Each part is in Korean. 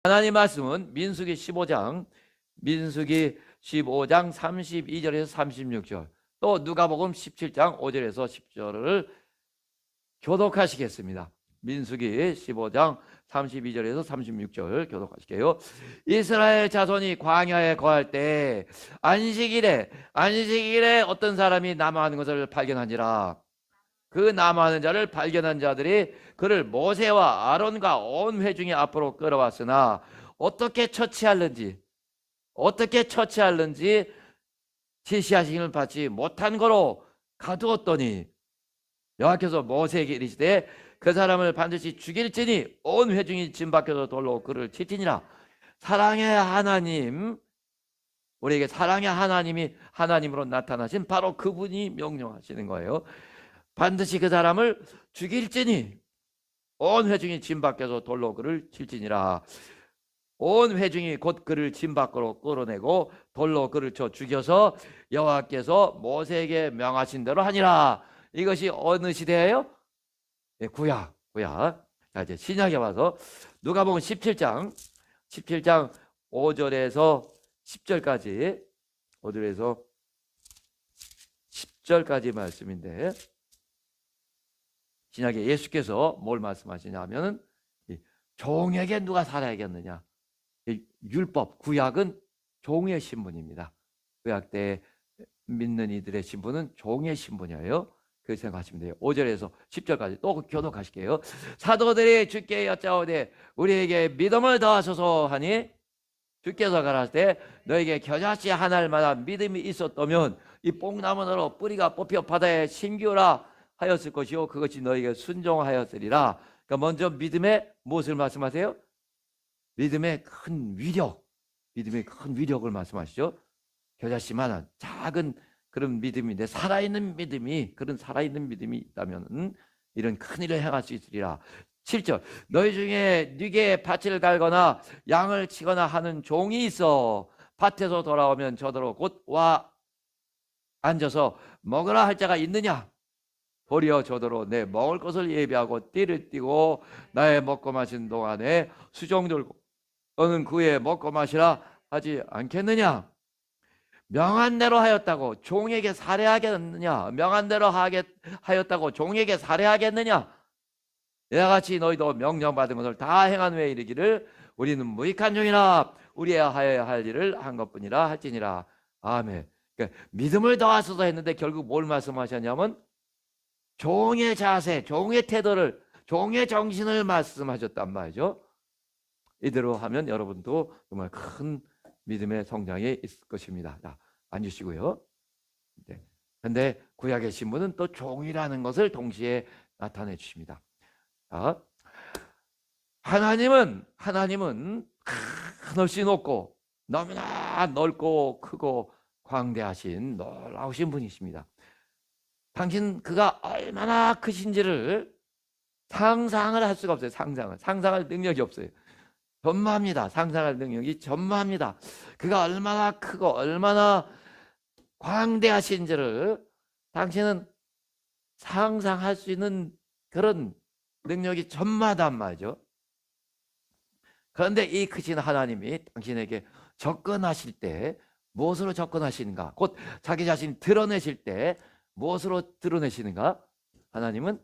하나님 말씀은 민수기 15장 32절에서 36절, 또 누가복음 17장 5절에서 10절을 교독하시겠습니다. 민수기 15장 32절에서 36절 교독하실게요. 이스라엘 자손이 광야에 거할 때 안식일에 어떤 사람이 남아하는 것을 발견하니라. 그 남아하는 자를 발견한 자들이 그를 모세와 아론과 온 회중이 앞으로 끌어왔으나 어떻게 처치할는지 지시하심을 받지 못한 거로 가두었더니 여호와께서 모세에게 이르시되 그 사람을 반드시 죽일지니 온 회중이 진 밖에서 돌로 그를 치지니라. 사랑의 하나님, 우리에게 사랑의 하나님이 하나님으로 나타나신 바로 그분이 명령하시는 거예요. 반드시 그 사람을 죽일지니 온 회중이 진 밖에서 돌로 그를 칠지니라. 온 회중이 곧 그를 진 밖으로 끌어내고 돌로 그를 쳐 죽여서 여호와께서 모세에게 명하신 대로 하니라. 이것이 어느 시대예요? 네, 구약. 자, 이제 신약에 와서 누가복음 17장 5절에서 10절까지 5절에서 10절까지 말씀인데, 신약에 예수께서 뭘 말씀하시냐면 종에게 누가 살아야겠느냐. 율법, 구약은 종의 신분입니다. 구약 때 믿는 이들의 신분은 종의 신분이에요. 그렇게 생각하시면 돼요. 5절에서 10절까지 또 교독하실게요. 사도들이 주께 여짜오되 우리에게 믿음을 더하소서 하니 주께서 가라사대 때 너에게 겨자씨 하나일 만한 믿음이 있었다면 이 뽕나무로 뿌리가 뽑혀 바다에 심기라 하였을 것이요 그것이 너에게 순종하였으리라. 그러니까 먼저 믿음의 무엇을 말씀하세요? 믿음의 큰 위력을 말씀하시죠. 겨자씨만한 작은 그런 믿음인데 그런 살아있는 믿음이 있다면 이런 큰 일을 행할 수 있으리라. 7절, 너희 중에 네게 밭을 갈거나 양을 치거나 하는 종이 있어 밭에서 돌아오면 저더러 곧 와 앉아서 먹으라 할 자가 있느냐? 도리어 저더러 내 먹을 것을 예비하고 띠를 띠고 나의 먹고 마신 동안에 수종 들고 너는 그의 먹고 마시라 하지 않겠느냐? 명한 대로 하였다고 종에게 살해하겠느냐? 명한 대로 하였다고 종에게 살해하겠느냐? 이와 같이 너희도 명령받은 것을 다 행한 후에 이르기를 우리는 무익한 종이라 우리의 하여야 할 일을 한 것뿐이라 할지니라. 아멘. 그러니까 믿음을 더하소서 했는데 결국 뭘 말씀하셨냐면 종의 자세, 종의 태도를, 종의 정신을 말씀하셨단 말이죠. 이대로 하면 여러분도 정말 큰 믿음의 성장이 있을 것입니다. 자, 앉으시고요. 그런데 구약의 신분은 또 종이라는 것을 동시에 나타내 주십니다. 자, 하나님은 한없이 높고 너무나 넓고 크고 광대하신 놀라우신 분이십니다. 그가 얼마나 크신지를 상상을 할 수가 없어요. 상상할 능력이 없어요. 전무합니다. 상상할 능력이 전무합니다. 그가 얼마나 크고 얼마나 광대하신지를 당신은 상상할 수 있는 그런 능력이 전무하단 말이죠. 그런데 이 크신 하나님이 당신에게 접근하실 때 무엇으로 접근하시는가? 곧 자기 자신을 드러내실 때 무엇으로 드러내시는가? 하나님은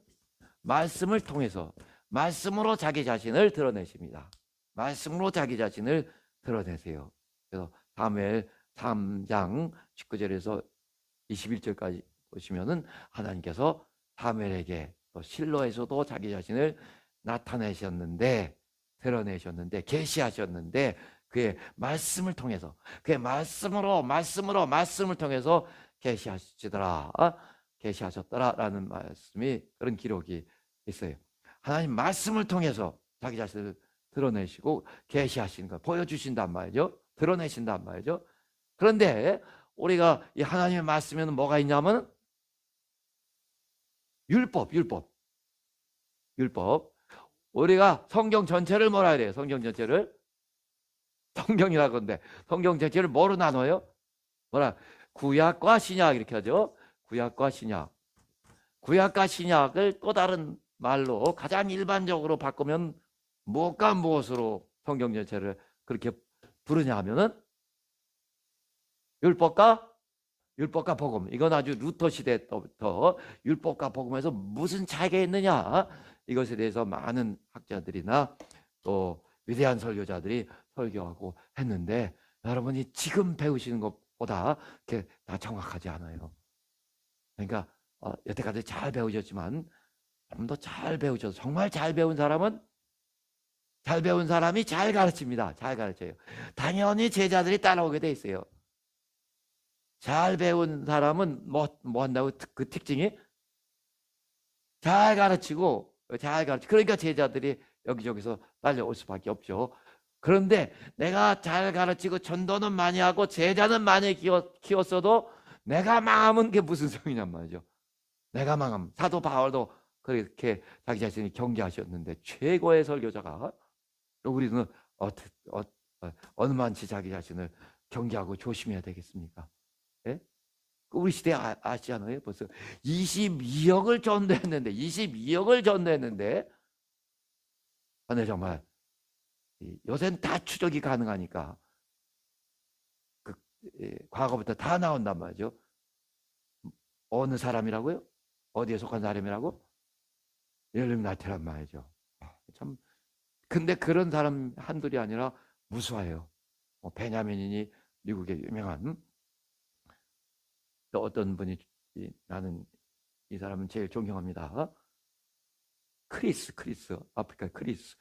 말씀을 통해서 말씀으로 자기 자신을 드러내십니다. 말씀으로 자기 자신을 드러내세요. 그래서 사무엘 3장 19절에서 21절까지 보시면은 하나님께서 사무엘에게 또 실로에서도 자기 자신을 나타내셨는데, 드러내셨는데, 계시하셨는데 그의 말씀을 통해서, 그의 말씀을 통해서 계시하셨더라라는 말씀이, 그런 기록이 있어요. 하나님 말씀을 통해서 자기 자신을 드러내시고 계시하시는 거 보여주신단 말이죠. 드러내신단 말이죠. 그런데 우리가 이 하나님의 말씀에는 뭐가 있냐면 율법. 우리가 성경 전체를 뭐라 해야 돼요? 성경 전체를 성경이라고 하는데 성경 전체를 뭐로 나눠요? 구약과 신약 이렇게 하죠. 구약과 신약을 또 다른 말로 가장 일반적으로 바꾸면 무엇과 무엇으로 성경 전체를 그렇게 부르냐 하면은 율법과 복음. 이건 아주 루터 시대 때부터 율법과 복음에서 무슨 차이가 있느냐, 이것에 대해서 많은 학자들이나 또 위대한 설교자들이 설교하고 했는데, 여러분이 지금 배우시는 것보다 그렇게 다 정확하지 않아요. 그러니까 여태까지 잘 배우셨지만 좀 더 잘 배우셔서, 정말 잘 배운 사람은, 잘 배운 사람이 잘 가르칩니다. 잘 가르쳐요. 당연히 제자들이 따라오게 돼 있어요. 잘 배운 사람은 뭐 한다고, 그 특징이 잘 가르치고, 그러니까 제자들이 여기저기서 딸려올 수밖에 없죠. 그런데 내가 잘 가르치고 전도는 많이 하고 제자는 많이 키웠어도 내가 망하면 그게 무슨 소용이냔 말이죠. 내가 망하면. 사도 바울도 그렇게 자기 자신을 경계하셨는데, 최고의 설교자가, 우리는 얼마만치 자기 자신을 경계하고 조심해야 되겠습니까? 예? 우리 시대 아시잖아요. 벌써 22억을 전도했는데 근데 정말 요새는 다 추적이 가능하니까 과거부터 다 나온단 말이죠. 어느 사람이라고요? 어디에 속한 사람이라고? 일루미나티란 말이죠. 참, 근데 그런 사람 한둘이 아니라 무수해요. 베냐민이 미국의 유명한, 또 어떤 분이, 나는 이 사람은 제일 존경합니다. 크리스, 아프리카 크리스.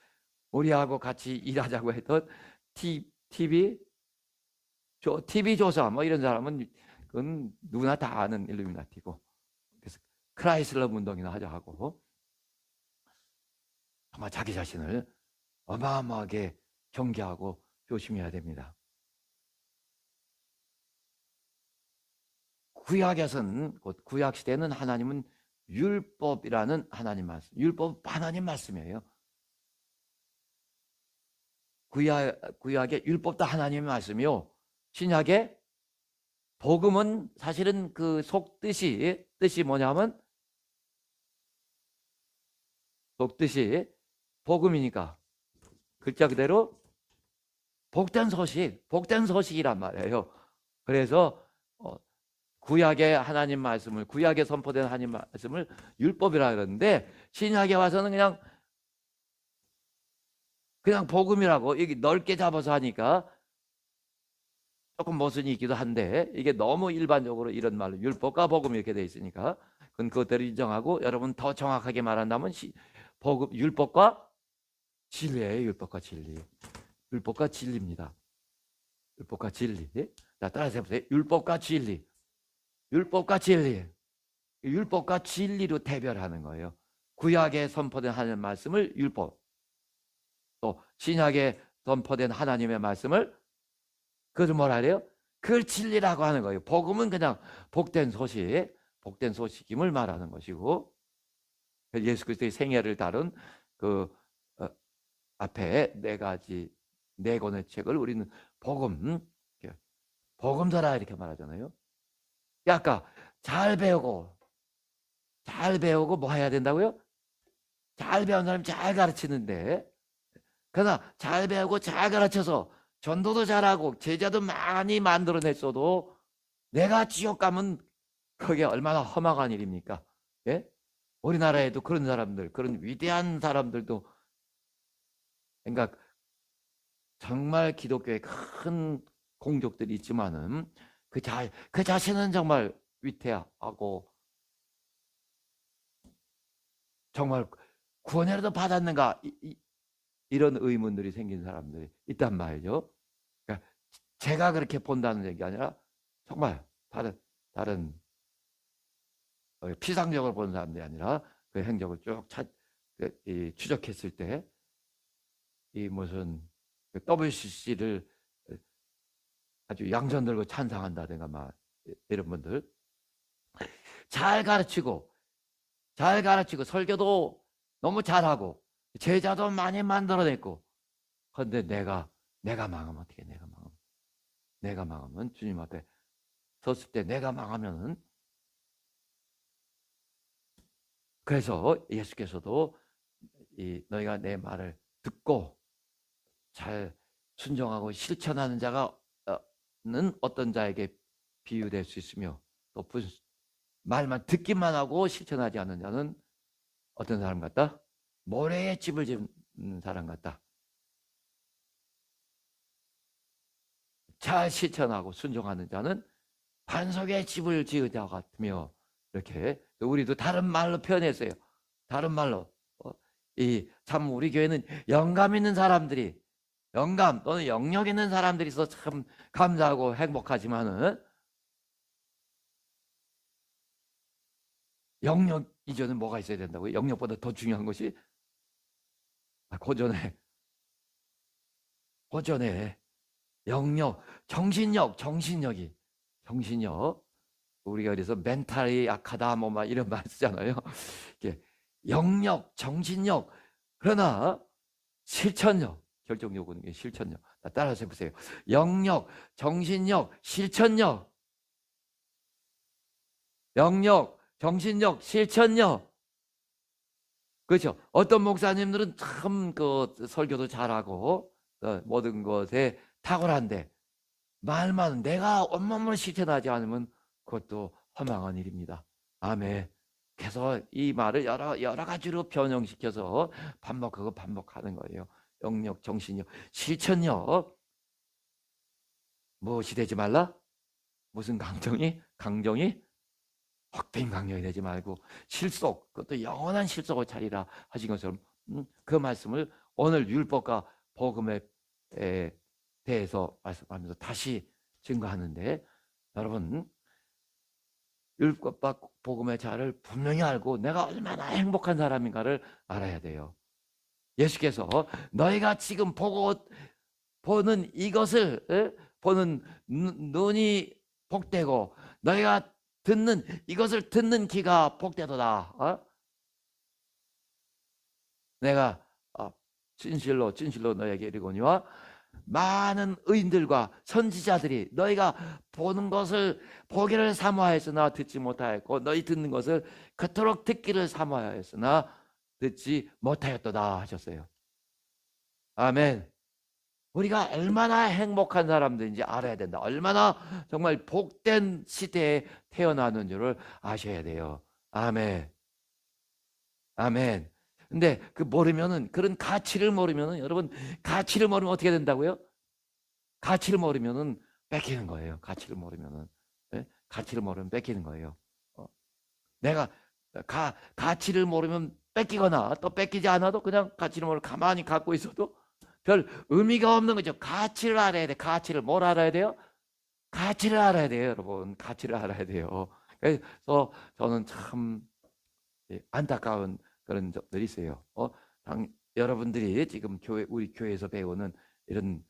우리하고 같이 일하자고 했던 TV 조사, 뭐 이런 사람은 그건 누구나 다 아는 일루미나티고, 그래서 크라이슬러 운동이나 하자 하고, 정말 자기 자신을 어마어마하게 경계하고 조심해야 됩니다. 구약에서는, 곧 구약 시대는 하나님은 율법이라는 하나님 말씀, 율법 하나님 말씀이에요. 구약의 율법도 하나님의 말씀이요, 신약의 복음은 사실은 그 뜻이 뭐냐면, 속뜻이 복음이니까 글자 그대로 복된 소식이란 말이에요. 그래서 구약의 하나님 말씀을, 구약에 선포된 하나님 말씀을 율법이라 그러는데, 신약에 와서는 그냥 복음이라고 여기 넓게 잡아서 하니까 조금 모순이 있기도 한데, 이게 너무 일반적으로 이런 말로 율법과 복음 이렇게 돼 있으니까 그건 그것대로 인정하고, 여러분 더 정확하게 말한다면 율법과 진리예요. 율법과 진리입니다. 율법과 진리. 자, 따라서 해보세요. 율법과 진리로 대별하는 거예요. 구약에 선포된 하나님의 말씀을 율법, 또 신약에 선포된 하나님의 말씀을, 그걸 뭐라 그래요? 그걸 진리라고 하는 거예요. 복음은 그냥 복된 소식임을 말하는 것이고, 예수 그리스도의 생애를 다룬 그 앞에 네 권의 책을 우리는 복음서라 이렇게 말하잖아요. 아까 잘 배우고 뭐 해야 된다고요? 잘 배운 사람이 잘 가르치는데, 그러나 잘 배우고 잘 가르쳐서 전도도 잘하고 제자도 많이 만들어냈어도 내가 지옥 가면 그게 얼마나 험악한 일입니까? 예? 우리나라에도 그런 사람들, 그런 위대한 사람들도, 그러니까 정말 기독교에 큰 공적들이 있지만은 그 자신은 정말 위태하고, 정말 구원이라도 받았는가, 이런 의문들이 생긴 사람들이 있단 말이죠. 그러니까 제가 그렇게 본다는 얘기 아니라 정말 다른 피상적으로 보는 사람들이 아니라 그 행적을 쭉 추적했을 때, 이 무슨 WCC를 아주 양손 들고 찬양한다든가 막 이런 분들, 잘 가르치고 설교도 너무 잘하고 제자도 많이 만들어냈고, 그런데 내가 망하면 어떻게? 내가 망하면 주님 앞에 섰을 때 내가 망하면은, 그래서 예수께서도 너희가 내 말을 듣고 잘 순종하고 실천하는 자가 는 어떤 자에게 비유될 수 있으며, 또 말만 듣기만 하고 실천하지 않는 자는 어떤 사람 같다? 모래에 집을 짓는 사람 같다. 잘 실천하고 순종하는 자는 반석에 집을 지은 자 같으며, 이렇게 우리도 다른 말로 표현했어요. 다른 말로 참 우리 교회는 영감 있는 사람들이, 영감 또는 영역 있는 사람들이 있어 참 감사하고 행복하지만은, 영역 이전에 뭐가 있어야 된다고요? 영역보다 더 중요한 것이 고전에 영역, 정신력이, 정신력. 우리가 그래서 멘탈이 약하다 뭐 막 이런 말 쓰잖아요. 이게 영역, 정신력, 그러나 실천력, 결정력은 실천력. 따라서 해보세요. 영역, 정신력, 실천력. 영역, 정신력, 실천력. 그렇죠. 어떤 목사님들은 참 설교도 잘하고 모든 것에 탁월한데, 말만 내가 온몸으로 실천하지 않으면 그것도 허망한 일입니다. 아멘. 그래서 이 말을 여러 가지로 변형시켜서 반복하는 거예요. 영역, 정신력, 실천력. 무엇이 되지 말라? 무슨 강정이 헛된 강령이 되지 말고 실속, 그것도 영원한 실속을 차리라 하신 것처럼, 그 말씀을 오늘 율법과 복음에 대해서 말씀하면서 다시 증거하는데, 여러분 율법과 복음의 자를 분명히 알고 내가 얼마나 행복한 사람인가를 알아야 돼요. 예수께서 너희가 지금 보는 이것을 보는 눈이 복되고 너희가 듣는 이것을 듣는 귀가 복되도다. 내가 진실로 너에게 이르거니와 많은 의인들과 선지자들이 너희가 보는 것을 보기를 사모하였으나 듣지 못하였고, 너희 듣는 것을 그토록 듣기를 사모하였으나 듣지 못하였도다 하셨어요. 아멘. 우리가 얼마나 행복한 사람들인지 알아야 된다. 얼마나 정말 복된 시대에 태어나는 줄을 아셔야 돼요. 아멘. 아멘. 근데 그런 가치를 모르면은, 여러분, 가치를 모르면 어떻게 된다고요? 가치를 모르면은 뺏기는 거예요. 가치를 모르면은. 네? 가치를 모르면 뺏기는 거예요. 내가 가치를 모르면 뺏기거나, 또 뺏기지 않아도 그냥 가치를 모르고 가만히 갖고 있어도 별 의미가 없는 거죠. 가치를 알아야 돼. 가치를 뭘 알아야 돼요? 가치를 알아야 돼요, 여러분. 가치를 알아야 돼요. 그래서 저는 참 안타까운 그런 적들이 있어요. 여러분들이 지금 우리 교회에서 배우는 이런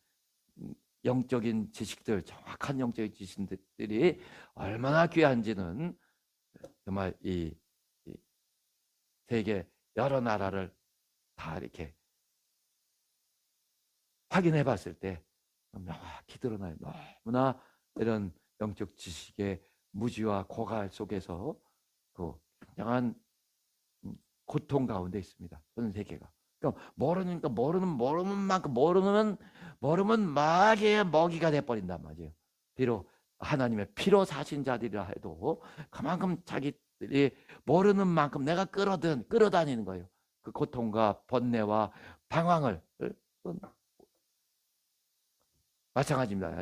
영적인 지식들, 정확한 영적인 지식들이 얼마나 귀한지는 정말 이 세계 여러 나라를 다 이렇게 확인해 봤을 때 명확히 드러나요. 너무나 이런 영적 지식의 무지와 고갈 속에서 그 굉장한 고통 가운데 있습니다. 전 세계가. 그러니까 모르는 만큼 모르면 마귀의 먹이가 돼버린단 말이에요. 비록 하나님의 피로 사신 자들이라 해도 그만큼 자기들이 모르는 만큼 내가 끌어다니는 거예요. 그 고통과 번뇌와 방황을. 마찬가지입니다.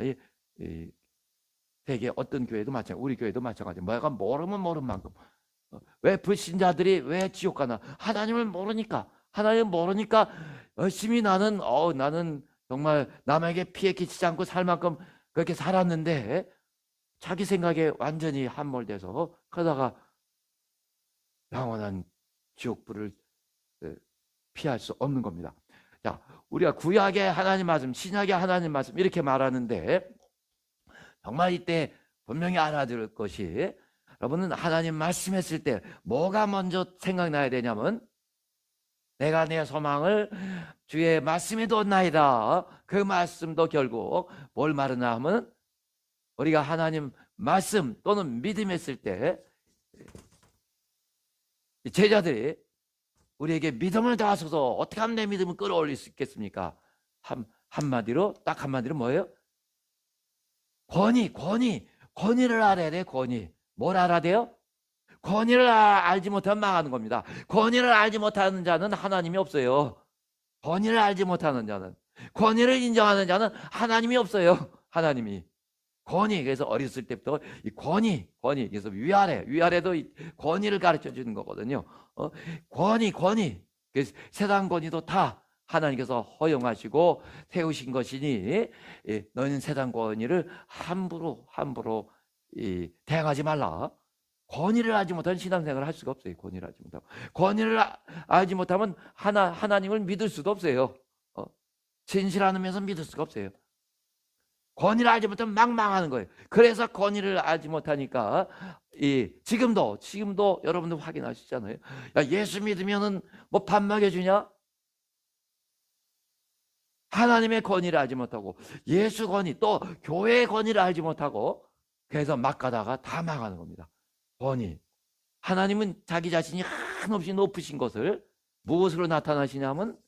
세계 어떤 교회도 마찬가지, 우리 교회도 마찬가지. 내가 모르는 만큼. 왜 불신자들이 왜 지옥 가나? 하나님을 모르니까. 열심히 나는 정말 남에게 피해 끼치지 않고 살 만큼 그렇게 살았는데, 자기 생각에 완전히 함몰돼서 그러다가 영원한 지옥불을 피할 수 없는 겁니다. 자, 우리가 구약의 하나님 말씀, 신약의 하나님 말씀 이렇게 말하는데, 정말 이때 분명히 알아들을 것이, 여러분은 하나님 말씀했을 때 뭐가 먼저 생각나야 되냐면, 내가 내 소망을 주의 말씀에 뒀나이다. 그 말씀도 결국 뭘 말하나 하면, 우리가 하나님 말씀 또는 믿음했을 때 제자들이 우리에게 믿음을 다하소서, 어떻게 하면 내 믿음을 끌어올릴 수 있겠습니까? 한마디로, 딱 한마디로 뭐예요? 권위를 알아야 돼. 권위. 뭘 알아야 돼요? 권위를 알지 못하면 망하는 겁니다. 권위를 알지 못하는 자는 하나님이 없어요. 권위를 알지 못하는 자는, 권위를 인정하는 자는 하나님이 없어요. 하나님이. 권위. 그래서 어렸을 때부터 이 권위. 그래서 위아래도 이 권위를 가르쳐 주는 거거든요. 권위. 그래서 세상 권위도 다 하나님께서 허용하시고 세우신 것이니, 너희는 세상 권위를 함부로 대항하지 말라. 권위를 알지 못하면 신앙생활을 할 수가 없어요. 권위를 알지 못하면. 권위를 알지 못하면 하나님을 믿을 수도 없어요. 진실한 의미에서 믿을 수가 없어요. 권위를 알지 못하면 망하는 거예요. 그래서 권위를 알지 못하니까 지금도 여러분들 확인하시잖아요. 야, 예수 믿으면은 뭐 밥 먹여주냐? 하나님의 권위를 알지 못하고 예수 권위, 또 교회의 권위를 알지 못하고, 그래서 막 가다가 다 망하는 겁니다. 권위. 하나님은 자기 자신이 한없이 높으신 것을 무엇으로 나타나시냐면,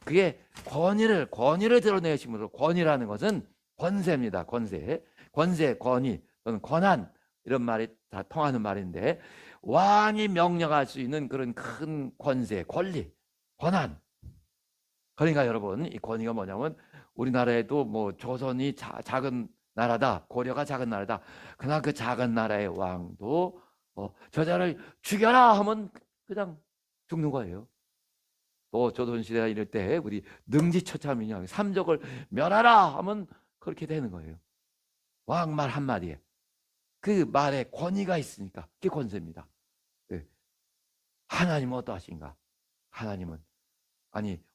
그게 권위를 드러내심으로, 권위라는 것은 권세입니다. 권위 또는 권한, 이런 말이 다 통하는 말인데, 왕이 명령할 수 있는 그런 큰 권세, 권리, 권한. 그러니까 여러분, 이 권위가 뭐냐면, 우리나라에도 뭐 조선이 작은 나라다, 고려가 작은 나라다. 그러나 그 작은 나라의 왕도 저자를 죽여라 하면 그냥 죽는 거예요. 또 조선시대가 이럴 때 우리 능지처참이냐, 삼족을 멸하라 하면 그렇게 되는 거예요. 왕 말 한마디에 그 말에 권위가 있으니까 그게 권세입니다. 하나님은 어떠하신가? 하나님은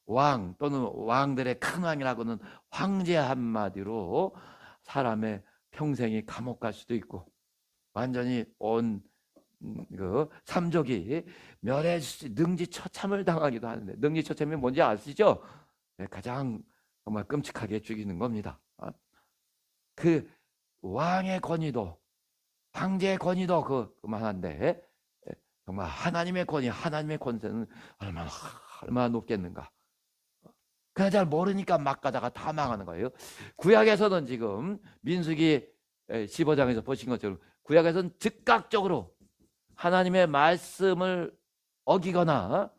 왕 또는 왕들의 큰 왕이라고는 황제 한마디로 사람의 평생이 감옥 갈 수도 있고, 완전히 온 그 삼족이 능지처참을 당하기도 하는데, 능지처참이 뭔지 아시죠? 가장 정말 끔찍하게 죽이는 겁니다. 그 왕의 권위도, 황제의 권위도 그만한데, 정말 하나님의 권위, 하나님의 권세는 얼마나 높겠는가. 그냥 잘 모르니까 막 가다가 다 망하는 거예요. 구약에서는 지금 민수기 15장에서 보신 것처럼, 구약에서는 즉각적으로 하나님의 말씀을 어기거나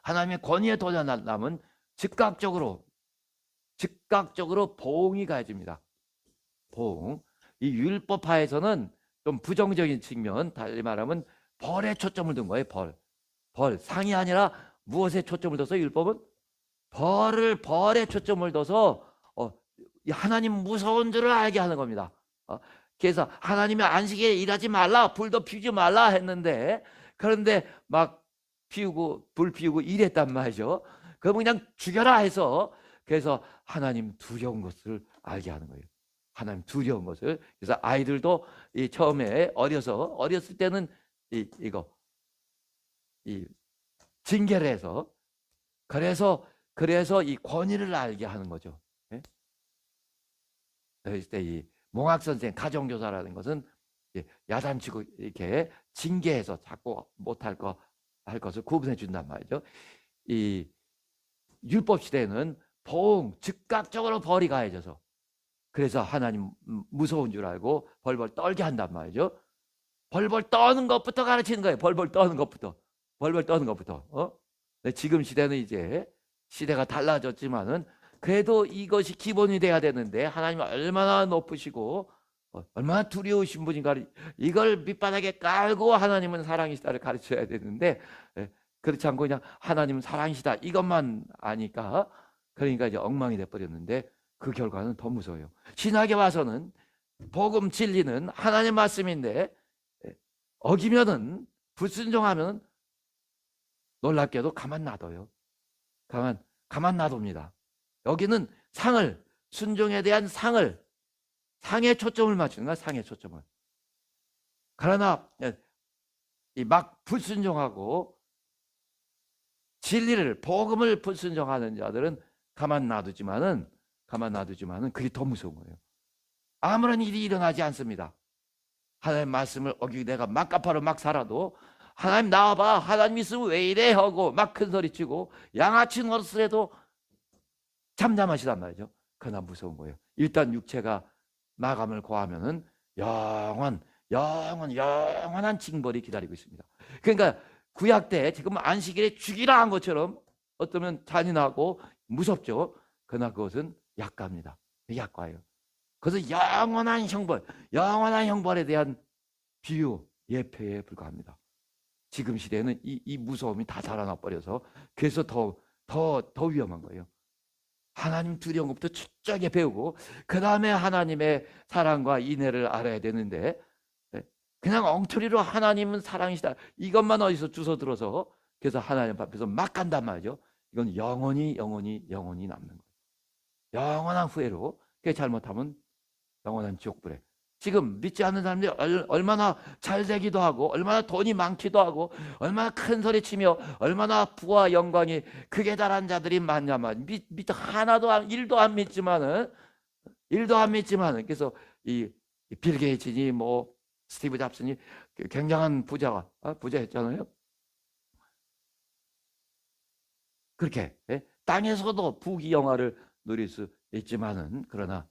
하나님의 권위에 도전하면 즉각적으로 보응이 가해집니다. 보응. 이 율법화에서는 좀 부정적인 측면, 달리 말하면 벌에 초점을 둔 거예요. 벌. 상이 아니라 무엇에 초점을 둬서? 율법은 벌에 초점을 둬서 하나님 무서운 줄을 알게 하는 겁니다. 그래서 하나님이 안식일에 일하지 말라, 불도 피우지 말라 했는데, 그런데 막 불 피우고 일했단 말이죠. 그러면 그냥 죽여라 해서, 그래서 하나님 두려운 것을 알게 하는 거예요. 하나님 두려운 것을. 그래서 아이들도 처음에 어렸을 때는 징계를 해서, 그래서 이 권위를 알게 하는 거죠. 그랬을 때 이 몽학선생, 가정교사라는 것은 야단치고 이렇게 징계해서 자꾸 못할 것을 구분해 준단 말이죠. 이 율법 시대에는 즉각적으로 벌이 가해져서, 그래서 하나님 무서운 줄 알고 벌벌 떨게 한단 말이죠. 벌벌 떠는 것부터 가르치는 거예요. 벌벌 떠는 것부터. 지금 시대는 이제 시대가 달라졌지만은, 그래도 이것이 기본이 돼야 되는데, 하나님 얼마나 높으시고 얼마나 두려우신 분인가, 이걸 밑바닥에 깔고 하나님은 사랑이시다를 가르쳐야 되는데, 그렇지 않고 그냥 하나님은 사랑이시다 이것만 아니까, 그러니까 이제 엉망이 돼버렸는데, 그 결과는 더 무서워요. 신학에 와서는 복음 진리는 하나님의 말씀인데, 어기면은, 불순종하면 놀랍게도 가만 놔둬요. 가만 놔둡니다. 여기는 순종에 대한 상에 초점을 맞추는 거야, 상에 초점을. 그러나 막 불순종하고 진리를, 복음을 불순종하는 자들은 가만 놔두지만은 그게 더 무서운 거예요. 아무런 일이 일어나지 않습니다. 하나님의 말씀을 어기고 내가 막가파로 막 살아도, 하나님 나와봐, 하나님 있으면 왜 이래 하고 막 큰 소리 치고 양아치 노릇을 해도 잠잠하시단 말이죠. 그러나 무서운 거예요. 일단 육체가 마감을 고하면은 영원한 징벌이 기다리고 있습니다. 그러니까 구약 때 지금 안식일에 죽이라 한 것처럼 어쩌면 잔인하고 무섭죠. 그러나 그것은 약과입니다. 약과예요. 그래서 영원한 형벌에 대한 비유, 예표에 불과합니다. 지금 시대에는 이 무서움이 다 자라나 버려서 그래서 더 위험한 거예요. 하나님 두려운 것부터 철저하게 배우고 그 다음에 하나님의 사랑과 인애를 알아야 되는데 그냥 엉터리로 하나님은 사랑이시다 이것만 어디서 주워 들어서 그래서 하나님 앞에서 막 간단 말이죠. 이건 영원히 남는 거예요. 영원한 후회로 그게 잘못하면 영원한 지옥불에. 지금 믿지 않는 사람들이 얼마나 잘 되기도 하고 얼마나 돈이 많기도 하고 얼마나 큰 소리 치며 얼마나 부와 영광이 크게 달한 자들이 많냐만 하나도 일도 안 믿지만은 그래서 이빌 게이츠니 뭐 스티브 잡슨이 굉장한 부자였잖아요. 그렇게 땅에서도 부귀영화를 누릴 수 있지만은 그러나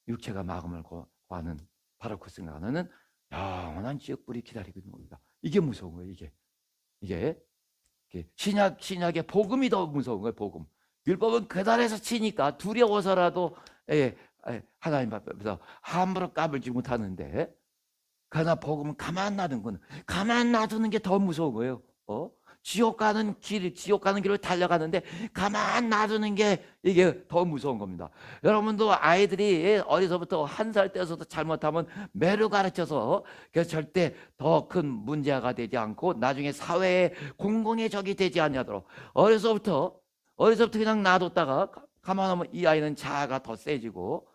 육체가 마감을 고하는 바로 그 순간에는 영원한 지옥불이 기다리고 있는 겁니다. 이게 무서운 거예요. 이게 신약의 복음이 더 무서운 거예요. 복음. 율법은 그달에서 치니까 두려워서라도 하나님 앞에서 함부로 까불지 못하는데 그러나 복음은 가만 놔두는 게 더 무서운 거예요. 지옥 가는 길을 달려가는데 가만 놔두는 게 이게 더 무서운 겁니다. 여러분도 아이들이 어려서부터 1살 때서도 잘못하면 매를 가르쳐서 절대 더 큰 문제가 되지 않고 나중에 사회에 공공의 적이 되지 않도록 어려서부터 그냥 놔뒀다가 가만하면 이 아이는 자아가 더 세지고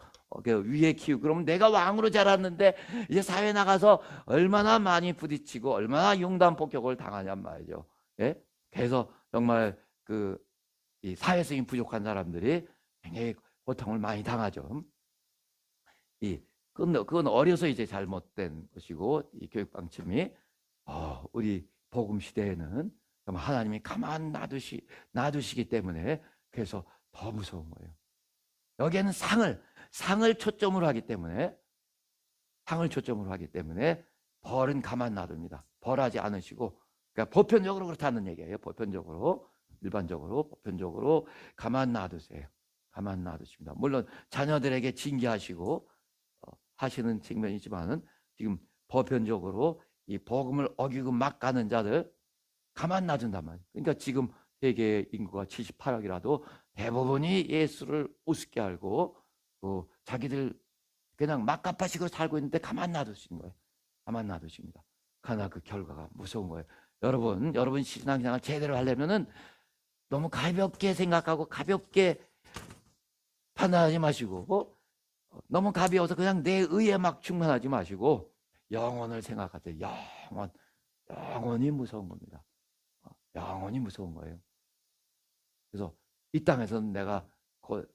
위에 키우고 그러면 내가 왕으로 자랐는데 이제 사회 나가서 얼마나 많이 부딪히고 얼마나 융단 폭격을 당하냔 말이죠. 예? 그래서 정말 이 사회성이 부족한 사람들이 굉장히 고통을 많이 당하죠. 그건 어려서 이제 잘못된 것이고 이 교육 방침이 우리 복음 시대에는 정말 하나님이 가만 놔두시기 때문에 그래서 더 무서운 거예요. 여기에는 상을 초점으로 하기 때문에 벌은 가만 놔둡니다. 벌하지 않으시고 그러니까 보편적으로 그렇다는 얘기예요. 일반적으로 보편적으로 가만 놔두세요. 가만 놔두십니다. 물론 자녀들에게 징계하시고 하시는 측면이지만은 지금 보편적으로 이 복음을 어기고 막 가는 자들 가만 놔둔단 말이에요. 그러니까 지금 세계 인구가 78억이라도 대부분이 예수를 우습게 알고 자기들 그냥 막가파식으로 살고 있는데 가만 놔두신 거예요. 가만 놔두십니다. 그러나 그 결과가 무서운 거예요. 여러분 신앙생활 제대로 하려면은 너무 가볍게 생각하고 가볍게 판단하지 마시고 너무 가벼워서 그냥 내 의에 막 충만하지 마시고 영혼을 생각하세요. 영원히 무서운 겁니다. 영원히 무서운 거예요. 그래서 이 땅에서는 내가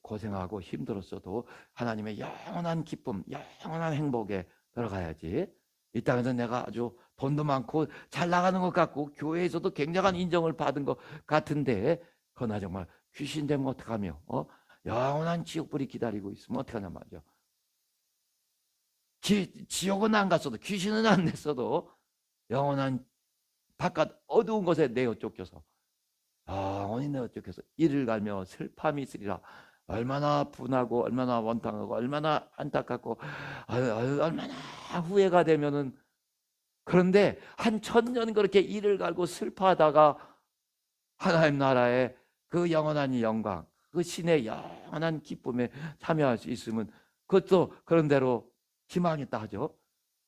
고생하고 힘들었어도 하나님의 영원한 기쁨, 영원한 행복에 들어가야지. 이 땅에서 내가 아주 돈도 많고 잘 나가는 것 같고 교회에서도 굉장한 인정을 받은 것 같은데 그러나 정말 귀신 되면 어떡하며 영원한 지옥불이 기다리고 있으면 어떡하냐 말이죠. 지옥은 안 갔어도 귀신은 안 냈어도 영원한 바깥 어두운 곳에 내어 쫓겨서 영원히 내어 쫓겨서 이를 갈며 슬픔이 있으리라. 얼마나 분하고 얼마나 원통하고 얼마나 안타깝고 얼마나 후회가 되면은 그런데 한 1000년 그렇게 이를 갈고 슬퍼하다가 하나님 나라의 그 영원한 영광 그 신의 영원한 기쁨에 참여할 수 있으면 그것도 그런 대로 희망이 있다 하죠.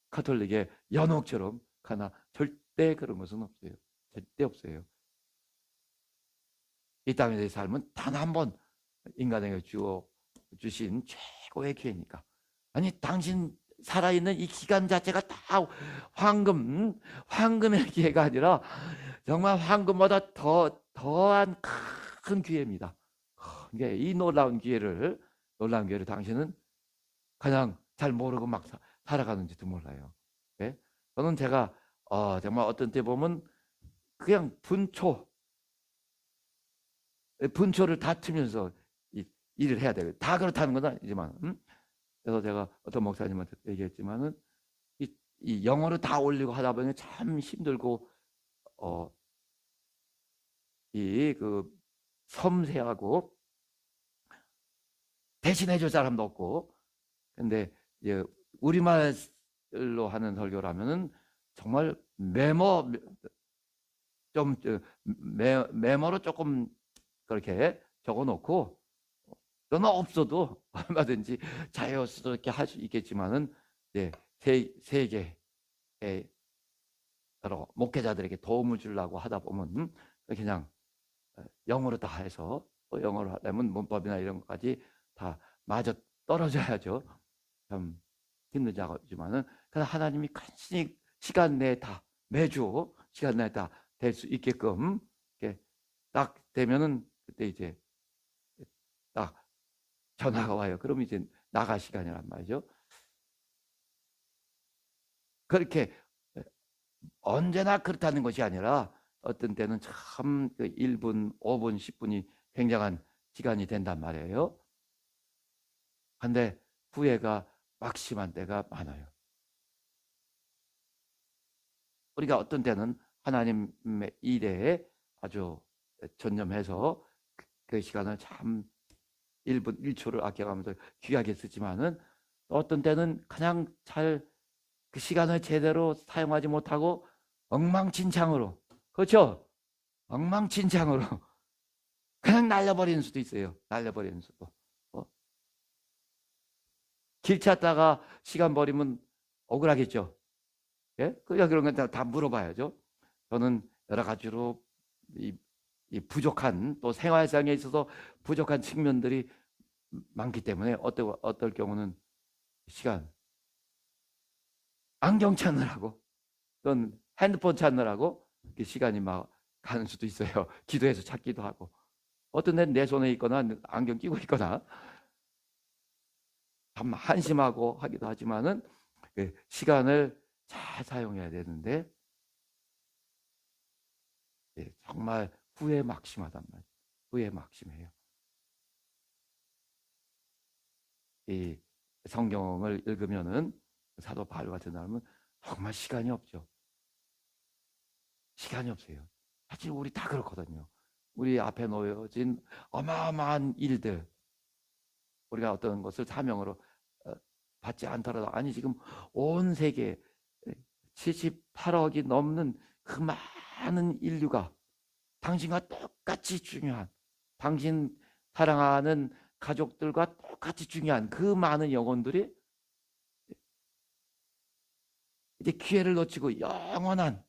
가톨릭의 연옥처럼. 그러나 절대 그런 것은 없어요. 절대 없어요. 이 땅에서의 삶은 단 한 번 인간에게 주신 최고의 기회니까. 아니 당신 살아있는 이 기간 자체가 다 황금의 기회가 아니라 정말 황금보다 더한 큰 기회입니다. 이 놀라운 기회를 당신은 그냥 잘 모르고 막 살아가는지도 몰라요. 네? 저는 제가 정말 어떤 때 보면 그냥 분초를 다투면서 일을 해야 돼요. 다 그렇다는 건 아니지만, 그래서 제가 어떤 목사님한테 얘기했지만은 이 영어로 다 올리고 하다 보니 참 힘들고 이 그 섬세하고 대신해줄 사람도 없고, 근데 이제 우리말로 하는 설교라면은 정말 메모로 조금 그렇게 적어놓고 너는 없어도 얼마든지 자유스럽게 할 수 있겠지만은 이제 세계에 여러 목회자들에게 도움을 주려고 하다 보면 그냥 영어로 다 해서 또 영어로 하려면 문법이나 이런 것까지 다 마저 떨어져야죠. 참 힘든 작업이지만은 그래서 하나님이 간신히 시간 내에 다 매주 시간 내에 다 될 수 있게끔 이렇게 딱 되면은 그때 이제 딱 전화가 와요. 그럼 이제 나갈 시간이란 말이죠. 그렇게 언제나 그렇다는 것이 아니라 어떤 때는 참 1분, 5분, 10분이 굉장한 시간이 된단 말이에요. 근데 후회가 막심한 때가 많아요. 우리가 어떤 때는 하나님의 일에 아주 전념해서 그 시간을 참 1분 1초를 아껴가면서 귀하게 쓰지만은 어떤 때는 그냥 잘 그 시간을 제대로 사용하지 못하고 엉망진창으로, 그렇죠? 엉망진창으로 그냥 날려버리는 수도 있어요. 날려버리는 수도. 길 찾다가 시간 버리면 억울하겠죠. 예? 그런 건 다 물어봐야죠. 저는 여러 가지로 이 부족한, 또 생활상에 있어서 부족한 측면들이 많기 때문에 어떨 경우는 시간, 안경 찾느라고 또는 핸드폰 찾느라고 시간이 막 가는 수도 있어요. 기도해서 찾기도 하고, 어떤 데는 내 손에 있거나 안경 끼고 있거나 참 한심하고 하기도 하지만은 시간을 잘 사용해야 되는데 정말 후회 막심하단 말이에요. 후회 막심해요. 이 성경을 읽으면은 사도 바울 같은 사람은 정말 시간이 없죠. 시간이 없어요. 사실 우리 다 그렇거든요. 우리 앞에 놓여진 어마어마한 일들, 우리가 어떤 것을 사명으로 받지 않더라도, 아니 지금 온 세계 78억이 넘는 그 많은 인류가 당신과 똑같이 중요한, 당신 사랑하는 가족들과 똑같이 중요한 그 많은 영혼들이 이제 기회를 놓치고 영원한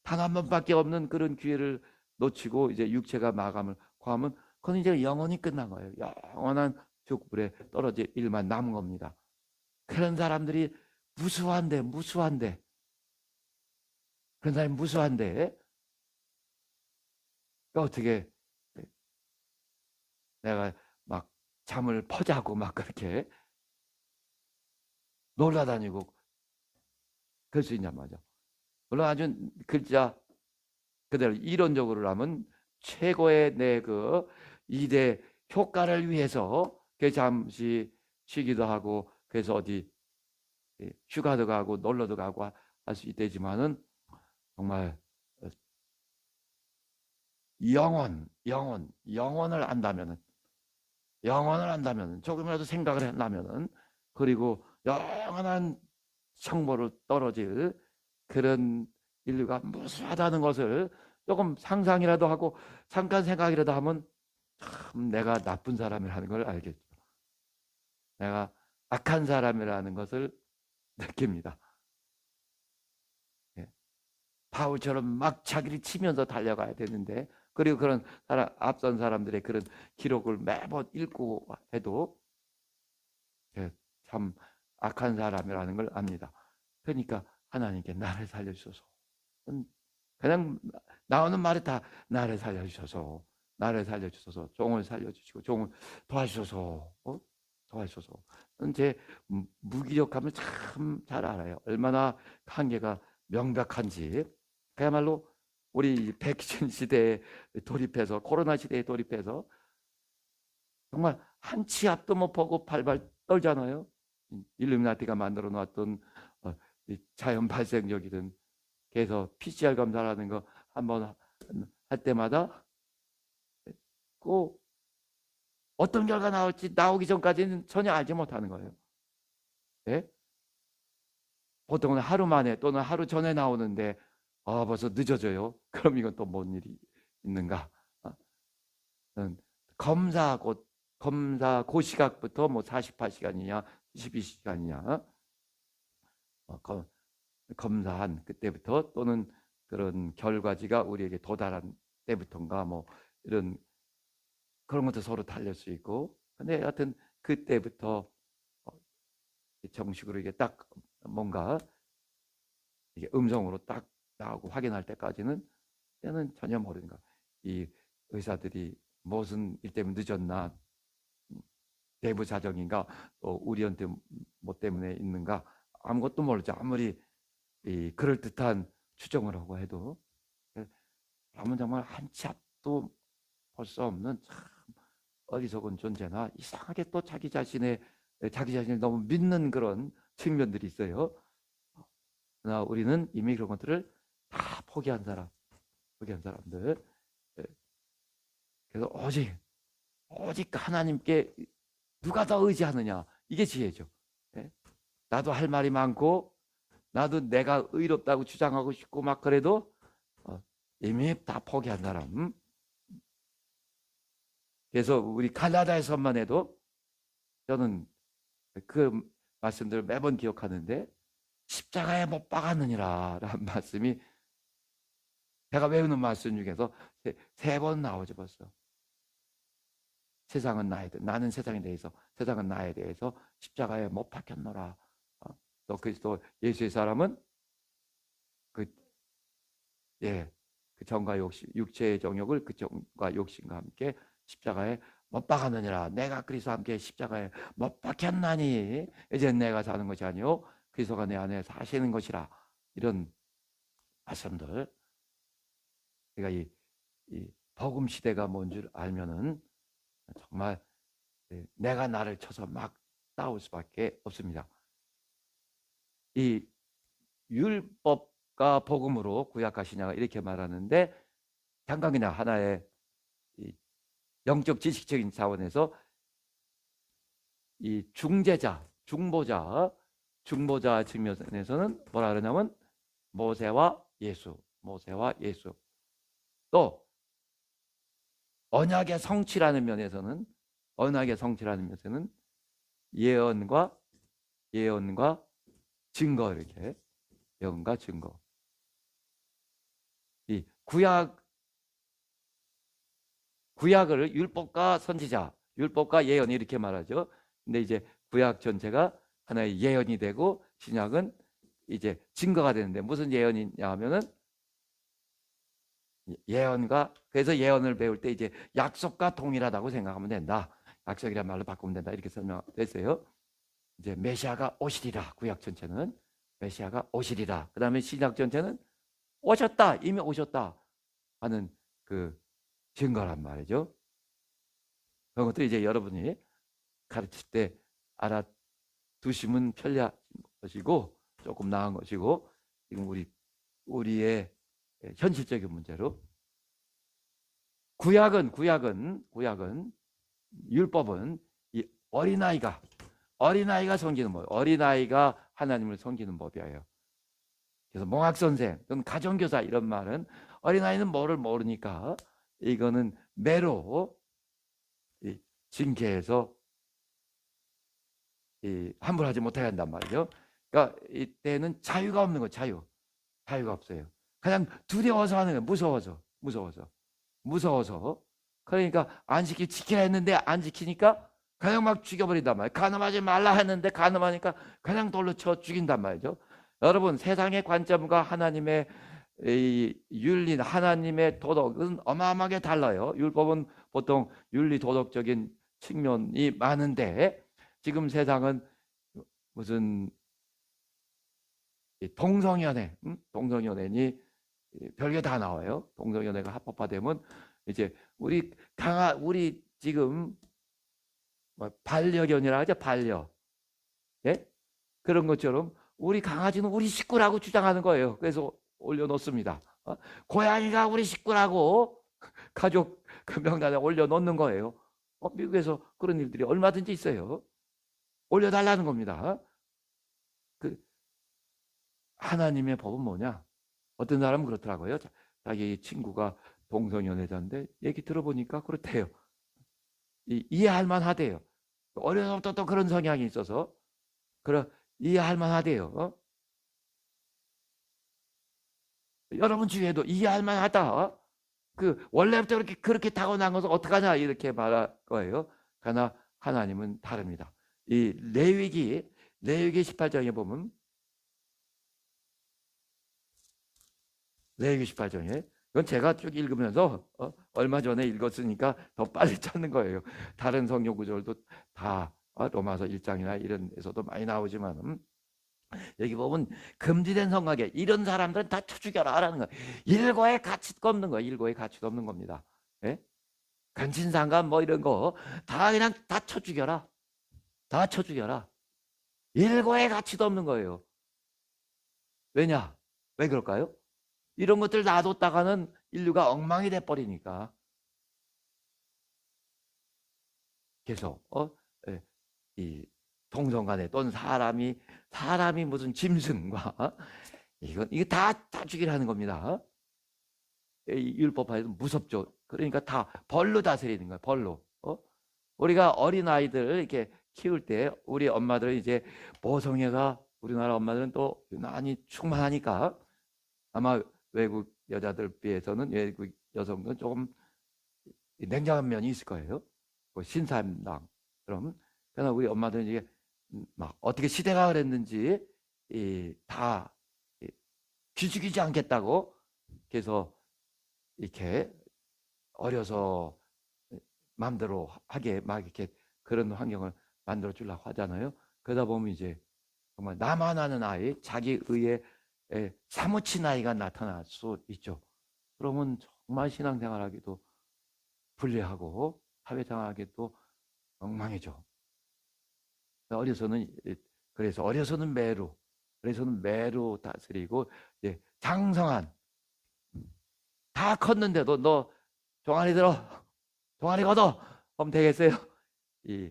단 한 번밖에 없는 그런 기회를 놓치고 이제 육체가 마감을 구하면 그건 이제 영원히 끝난 거예요. 영원한 죽불에 떨어질 일만 남은 겁니다. 그런 사람들이 무수한데 그런 사람이 무수한데 어떻게 내가 막 잠을 퍼자고 막 그렇게 놀라다니고 그럴 수 있냔 말이죠. 물론 아주 글자 그대로 이론적으로 하면 최고의 내 그 이대 효과를 위해서 잠시 쉬기도 하고, 그래서 어디 휴가도 가고 놀러도 가고 할 수 있대지만은 정말 영원을 안다면은 조금이라도 생각을 한다면은, 그리고 영원한 성모로 떨어질 그런 인류가 무수하다는 것을 조금 상상이라도 하고 잠깐 생각이라도 하면 참 내가 나쁜 사람이라는 걸 알겠죠. 내가 악한 사람이라는 것을 느낍니다. 바울처럼 막 자기를 치면서 달려가야 되는데, 그리고 그런 앞선 사람들의 그런 기록을 매번 읽고 해도 참 악한 사람이라는 걸 압니다. 그러니까 하나님께 나를 살려주소서. 그냥 나오는 말이 다 나를 살려주소서, 나를 살려주소서, 종을 살려주시고 종을 도와주소서, 도와주소서. 제 무기력함을 참 잘 알아요. 얼마나 한계가 명백한지. 그야말로 우리 백신 시대에 돌입해서, 코로나 시대에 돌입해서 정말 한 치 앞도 못 보고 발발 떨잖아요. 일루미나티가 만들어 놨던 이 자연 발생적이든 그래서 PCR 검사라는 거 한번 할 때마다 꼭 어떤 결과 나올지 나오기 전까지는 전혀 알지 못하는 거예요. 네? 보통은 하루 만에 또는 하루 전에 나오는데 벌써 늦어져요. 그럼 이건 또 뭔 일이 있는가? 검사 그 시각부터 뭐 48시간이냐 12시간이냐 검사한 그때부터 또는 그런 결과지가 우리에게 도달한 때부터인가 뭐 이런 그런 것도 서로 달릴 수 있고 근데 하여튼 그때부터 정식으로 이게 딱 뭔가 이게 음성으로 딱 나오고 확인할 때까지는 전혀 모르는 거야. 이 의사들이 무슨 일 때문에 늦었나 내부 사정인가 또 우리한테 뭐 때문에 있는가 아무것도 모르죠. 아무리 이 그럴듯한 추정을 하고 해도 그러면 정말 한 치 앞도 볼 수 없는 참 어리석은 존재나 이상하게 또 자기 자신을 너무 믿는 그런 측면들이 있어요. 그러나 우리는 이미 그런 것들을 다 포기한 사람들. 그래서 오직 하나님께 누가 더 의지하느냐 이게 지혜죠. 나도 할 말이 많고 나도 내가 의롭다고 주장하고 싶고 막 그래도 이미 다 포기한 사람. 그래서 우리 갈라디아서만 해도 저는 그 말씀들을 매번 기억하는데 십자가에 못 박았느니라 라는 말씀이 제가 외우는 말씀 중에서 세 번 나오죠 벌써. 세상은 나는 세상에 대해서 세상은 나에 대해서 십자가에 못 박혔노라. 또 그리스도 예수의 사람은 그 정과 욕심 육체의 정욕을 그 정과 욕심과 함께 십자가에 못 박았느니라. 내가 그리스도와 함께 십자가에 못 박혔나니 이제 내가 사는 것이 아니요 그리스도가 내 안에 사시는 것이라. 이런 말씀들. 그러니까 이 복음 시대가 뭔 줄 알면은 정말 내가 나를 쳐서 막 싸울 수밖에 없습니다. 이 율법과 복음으로 구약과 신약을 이렇게 말하는데 잠깐 그냥 하나의 영적 지식적인 차원에서 이 중보자 측면에서는 뭐라 그러냐면 모세와 예수 또 언약의 성취라는 면에서는 예언과 증거 이렇게 예언과 증거. 이 구약을 율법과 선지자, 율법과 예언 이렇게 말하죠. 근데 이제 구약 전체가 하나의 예언이 되고 신약은 이제 증거가 되는데 무슨 예언이냐 하면은 그래서 예언을 배울 때 이제 약속과 동일하다고 생각하면 된다. 약속이란 말로 바꾸면 된다. 이렇게 설명됐어요. 이제 메시아가 오시리라. 구약 전체는 메시아가 오시리라. 그 다음에 신약 전체는 오셨다. 이미 오셨다 하는 그 증거란 말이죠. 그런 것도 이제 여러분이 가르칠 때 알아두시면 편리한 것이고 조금 나은 것이고 지금 우리의 현실적인 문제로 구약은 율법은 이 어린아이가 섬기는 법, 어린아이가 하나님을 섬기는 법이에요. 그래서 몽학선생 또는 가정교사 이런 말은 어린아이는 뭐를 모르니까 이거는 매로 징계해서 함부로 하지 못하게 한단 말이죠. 그러니까 이때는 자유가 없는 거예요. 자유가 없어요. 그냥 두려워서 하는 거예요. 무서워서. 그러니까 지키라 했는데 안 지키니까 그냥 막 죽여버린단 말이에요. 간음하지 말라 했는데 간음하니까 그냥 돌로 쳐 죽인단 말이죠. 여러분 세상의 관점과 하나님의 윤리, 하나님의 도덕은 어마어마하게 달라요. 율법은 보통 윤리 도덕적인 측면이 많은데 지금 세상은 무슨 동성연애니 별게 다 나와요. 동성연애가 합법화되면 이제 우리 지금 뭐 반려견이라 하죠. 반려. 예? 그런 것처럼 우리 강아지는 우리 식구라고 주장하는 거예요. 그래서 올려놓습니다. 고양이가 우리 식구라고 가족 그 명단에 올려놓는 거예요. 미국에서 그런 일들이 얼마든지 있어요. 올려달라는 겁니다. 그 하나님의 법은 뭐냐? 어떤 사람은 그렇더라고요. 자기 친구가 동성연애자인데 얘기 들어보니까 그렇대요. 이해할 만하대요. 어려서부터 또 그런 성향이 있어서 이해할 만하대요. 여러분 주위에도 이해할 만하다. 원래부터 그렇게 타고난 것은 어떡하냐 이렇게 말할 거예요. 그러나 하나님은 다릅니다. 이 레위기 18장에 보면 레위기 18장에 이건 제가 쭉 읽으면서 얼마 전에 읽었으니까 더 빨리 찾는 거예요. 다른 성경 구절도 다 로마서 1장이나 이런 데서도 많이 나오지만 여기 보면 금지된 성관계 이런 사람들은 다 쳐 죽여라 라는 거예요. 일고의 가치도 없는 거예요. 일고의 가치도 없는 겁니다. 예? 간친상간 뭐 이런 거 다 그냥 다 쳐 죽여라. 다 쳐 죽여라. 일고의 가치도 없는 거예요. 왜냐? 왜 그럴까요? 이런 것들 놔뒀다가는 인류가 엉망이 돼버리니까. 계속 예, 이 동성간에 또는 사람이 무슨 짐승과 이거 다 죽이라는 겁니다. 율법화에도 무섭죠. 그러니까 다 벌로 다스리는 거예요. 벌로. 우리가 어린 아이들 이렇게 키울 때 우리 엄마들은 이제 모성애가 우리나라 엄마들은 또 유난히 충만하니까 아마 외국 여자들 비해서는 외국 여성들은 조금 냉정한 면이 있을 거예요. 신사임당. 그러나 우리 엄마들은 이게 막 어떻게 시대가 그랬는지 다 기죽이지 않겠다고 그래서 이렇게 어려서 마음대로 하게 막 이렇게 그런 환경을 만들어 주려고 하잖아요. 그러다 보면 이제 정말 나만 아는 아이, 자기 의에 사무친 아이가 나타날 수 있죠. 그러면 정말 신앙생활하기도 불리하고 사회생활하기도 엉망이죠. 그래서 어려서는 매로 다스리고 이제 장성한 다 컸는데도 너 종아리 들어 종아리 걷어 하면 되겠어요? 이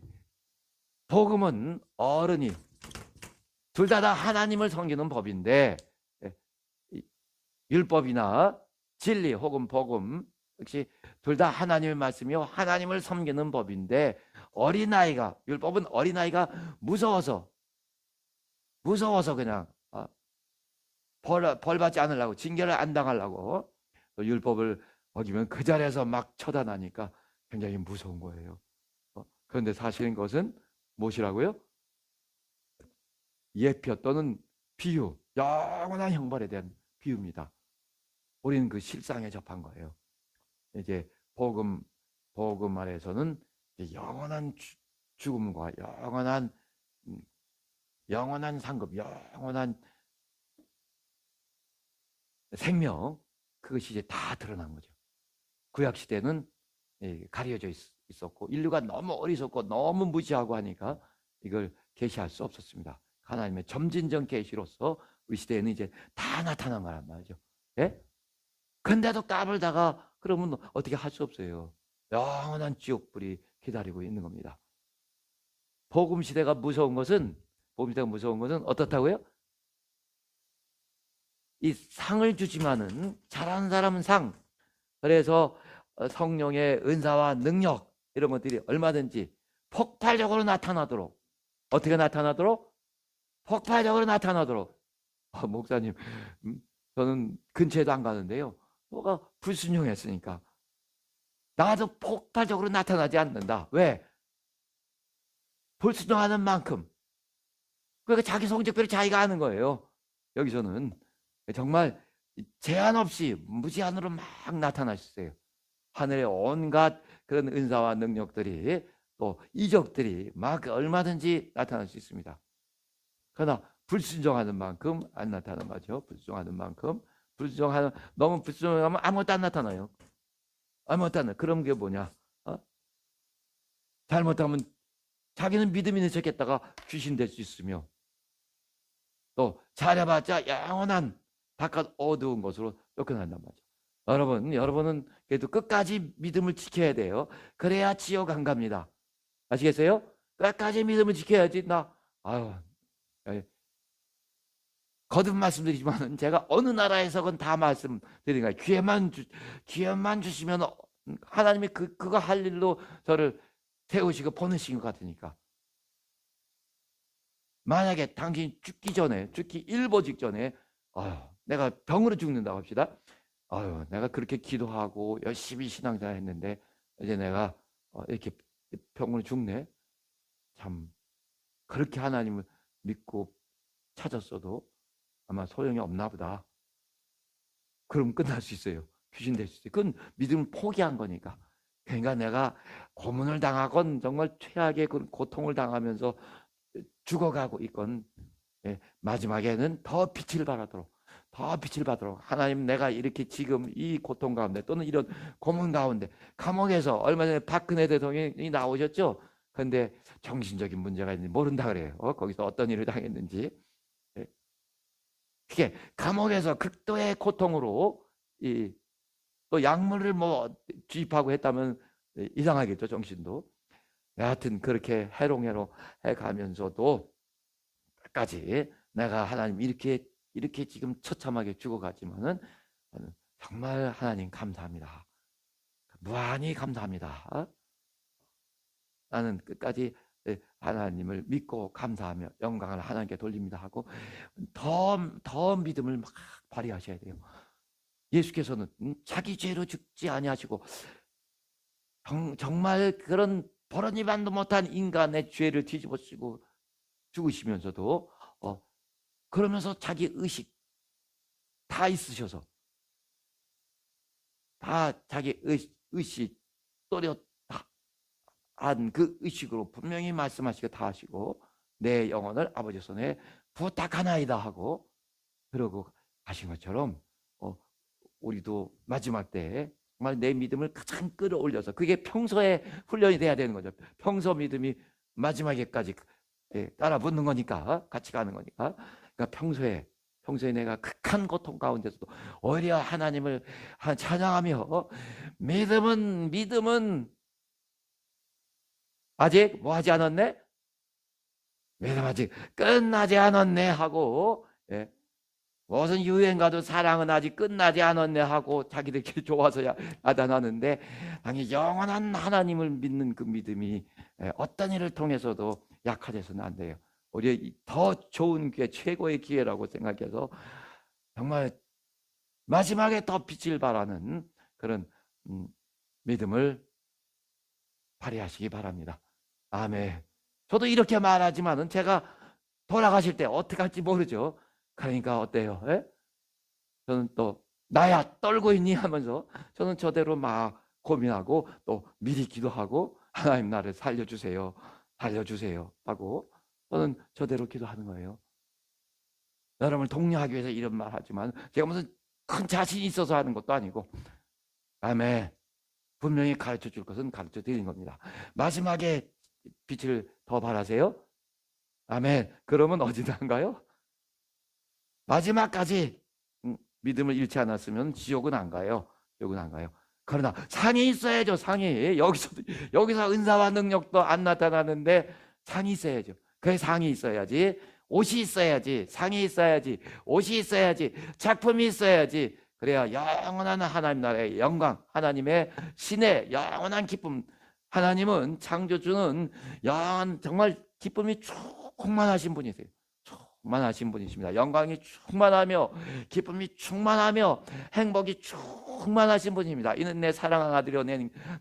복음은 어른이 둘 다 하나님을 섬기는 법인데 율법이나 진리 혹은 복음 역시 둘 다 하나님의 말씀이요 하나님을 섬기는 법인데 어린아이가 율법은 어린아이가 무서워서 그냥 벌 받지 않으려고 징계를 안 당하려고 율법을 어기면 그 자리에서 막 처단하니까 굉장히 무서운 거예요. 그런데 사실은 것은 무엇이라고요? 예표 또는 비유, 영원한 형벌에 대한 비유입니다. 우리는 그 실상에 접한 거예요. 이제 복음 안에서는 영원한 죽음과 영원한 상급, 영원한 생명 그것이 이제 다 드러난 거죠. 구약 시대는 가려져 있었고 인류가 너무 어리석고 너무 무지하고 하니까 이걸 계시할 수 없었습니다. 하나님의 점진적 계시로서 우리 시대에는 이제 다 나타난 거란 말이죠. 예? 근데도 까불다가 그러면 어떻게 할 수 없어요. 영원한 지옥불이 기다리고 있는 겁니다. 복음 시대가 무서운 것은 어떻다고요? 이 상을 주지만은 잘하는 사람은 상. 그래서 성령의 은사와 능력 이런 것들이 얼마든지 폭발적으로 나타나도록 어떻게 나타나도록? 폭발적으로 나타나도록. 목사님, 저는 근처에도 안 가는데요. 뭐가 불순종했으니까 나도 폭발적으로 나타나지 않는다. 왜? 불순종하는 만큼. 그러니까 자기 성적표를 자기가 아는 거예요. 여기서는 정말 제한 없이 무제한으로 막 나타나셨어요. 하늘의 온갖 그런 은사와 능력들이 또 이적들이 막 얼마든지 나타날 수 있습니다. 그러나 불순종하는 만큼 안 나타나는 거죠. 불순종하는 만큼 너무 불순종하면 아무것도 안 나타나요. 아무것도 안 나. 그런 게 뭐냐? 잘못하면 자기는 믿음 있는 척했다가 귀신 될 수 있으며, 또 잘해봤자 영원한 바깥 어두운 것으로 쫓겨난단 말이죠. 여러분은 그래도 끝까지 믿음을 지켜야 돼요. 그래야 지옥 안 갑니다. 아시겠어요? 끝까지 믿음을 지켜야지. 거듭 말씀드리지만 제가 어느 나라에서건 다 말씀드린 거예요. 기회만 주시면 하나님이 그거 할 일로 저를 세우시고 보내신 것 같으니까. 만약에 당신이 죽기 일보 직전에 내가 병으로 죽는다고 합시다. 내가 그렇게 기도하고 열심히 신앙생활 했는데 이제 내가 이렇게 병으로 죽네. 참 그렇게 하나님을 믿고 찾았어도 아마 소용이 없나 보다. 그럼 끝날 수 있어요. 귀신 될 수 있어요. 그건 믿음을 포기한 거니까. 그러니까 내가 고문을 당하건 정말 최악의 그 고통을 당하면서 죽어가고 있건, 마지막에는 더 빛을 발하도록 하나님, 내가 이렇게 지금 이 고통 가운데 또는 이런 고문 가운데, 감옥에서 얼마 전에 박근혜 대통령이 나오셨죠. 그런데 정신적인 문제가 있는지 모른다 그래요. 거기서 어떤 일을 당했는지. 그게 감옥에서 극도의 고통으로 또 약물을 주입하고 했다면 이상하겠죠, 정신도. 여하튼 그렇게 해롱해롱 해가면서도 끝까지 내가 하나님 이렇게 지금 처참하게 죽어갔지만은 정말 하나님 감사합니다. 무한히 감사합니다. 나는 끝까지 하나님을 믿고 감사하며 영광을 하나님께 돌립니다 하고 더 믿음을 막 발휘하셔야 돼요. 예수께서는 자기 죄로 죽지 아니하시고 정말 그런 버러니만도 못한 인간의 죄를 뒤집어쓰고 죽으시면서도 그러면서 자기 의식 다 있으셔서 다 자기 의식 또렷한 그 의식으로 분명히 말씀하시고 다 하시고 내 영혼을 아버지 손에 부탁하나이다 하고 그러고 하신 것처럼 우리도 마지막 때에 정말 내 믿음을 가장 끌어올려서, 그게 평소에 훈련이 돼야 되는 거죠. 평소 믿음이 마지막에까지 따라 붙는 거니까, 같이 가는 거니까. 그러니까 평소에 내가 극한 고통 가운데서도 오히려 하나님을 찬양하며 믿음은 아직 뭐 하지 않았네? 믿음 아직 끝나지 않았네 하고, 무슨 유행가도 사랑은 아직 끝나지 않았네 하고 자기들끼리 좋아서 야단하는데, 당연히 영원한 하나님을 믿는 그 믿음이 어떤 일을 통해서도 약화돼서는 안 돼요. 오히려 더 좋은 기회, 최고의 기회라고 생각해서 정말 마지막에 더 빛을 발하는 그런 믿음을 발휘하시기 바랍니다. 아멘. 저도 이렇게 말하지만은 제가 돌아가실 때 어떻게 할지 모르죠. 그러니까 어때요? 저는 또 나야 떨고 있니 하면서 저는 저대로 막 고민하고 또 미리 기도하고 하나님 나를 살려주세요 하고 저는 저대로 기도하는 거예요. 여러분을 독려하기 위해서 이런 말 하지만 제가 무슨 큰 자신이 있어서 하는 것도 아니고, 아멘, 분명히 가르쳐 줄 것은 가르쳐 드리는 겁니다. 마지막에 빛을 더 발하세요. 아멘. 그러면 어디다가요? 마지막까지 믿음을 잃지 않았으면 지옥은 안 가요. 지옥은 안 가요. 그러나 상이 있어야죠. 상이. 여기서 은사와 능력도 안 나타나는데 상이 있어야죠. 그 상이 있어야지. 옷이 있어야지. 상이 있어야지. 옷이 있어야지. 작품이 있어야지. 그래야 영원한 하나님 나라의 영광, 하나님의 신의 영원한 기쁨. 하나님은 창조주는 정말 기쁨이 충만하신 분이세요. 충만하신 분이십니다. 영광이 충만하며 기쁨이 충만하며 행복이 충만하신 분입니다. 이는 내 사랑하는 아들이여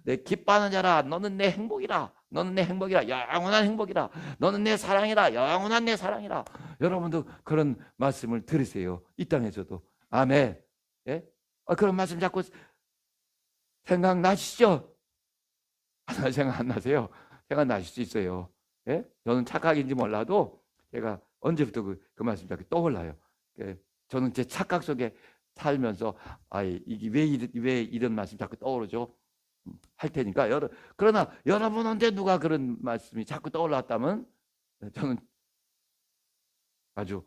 내 기뻐하는 자라. 너는 내 행복이라. 너는 내 행복이라. 영원한 행복이라. 너는 내 사랑이라. 영원한 내 사랑이라. 여러분도 그런 말씀을 들으세요. 이 땅에서도. 아멘. 예? 그런 말씀 자꾸 생각나시죠? 생각 안 나세요? 생각나실 수 있어요. 예? 저는 착각인지 몰라도 제가 언제부터 그 말씀 자꾸 떠올라요. 저는 제 착각 속에 살면서 이게 왜 이런 말씀 자꾸 떠오르죠? 할 테니까 그러나 여러분한테 누가 그런 말씀이 자꾸 떠올랐다면 저는 아주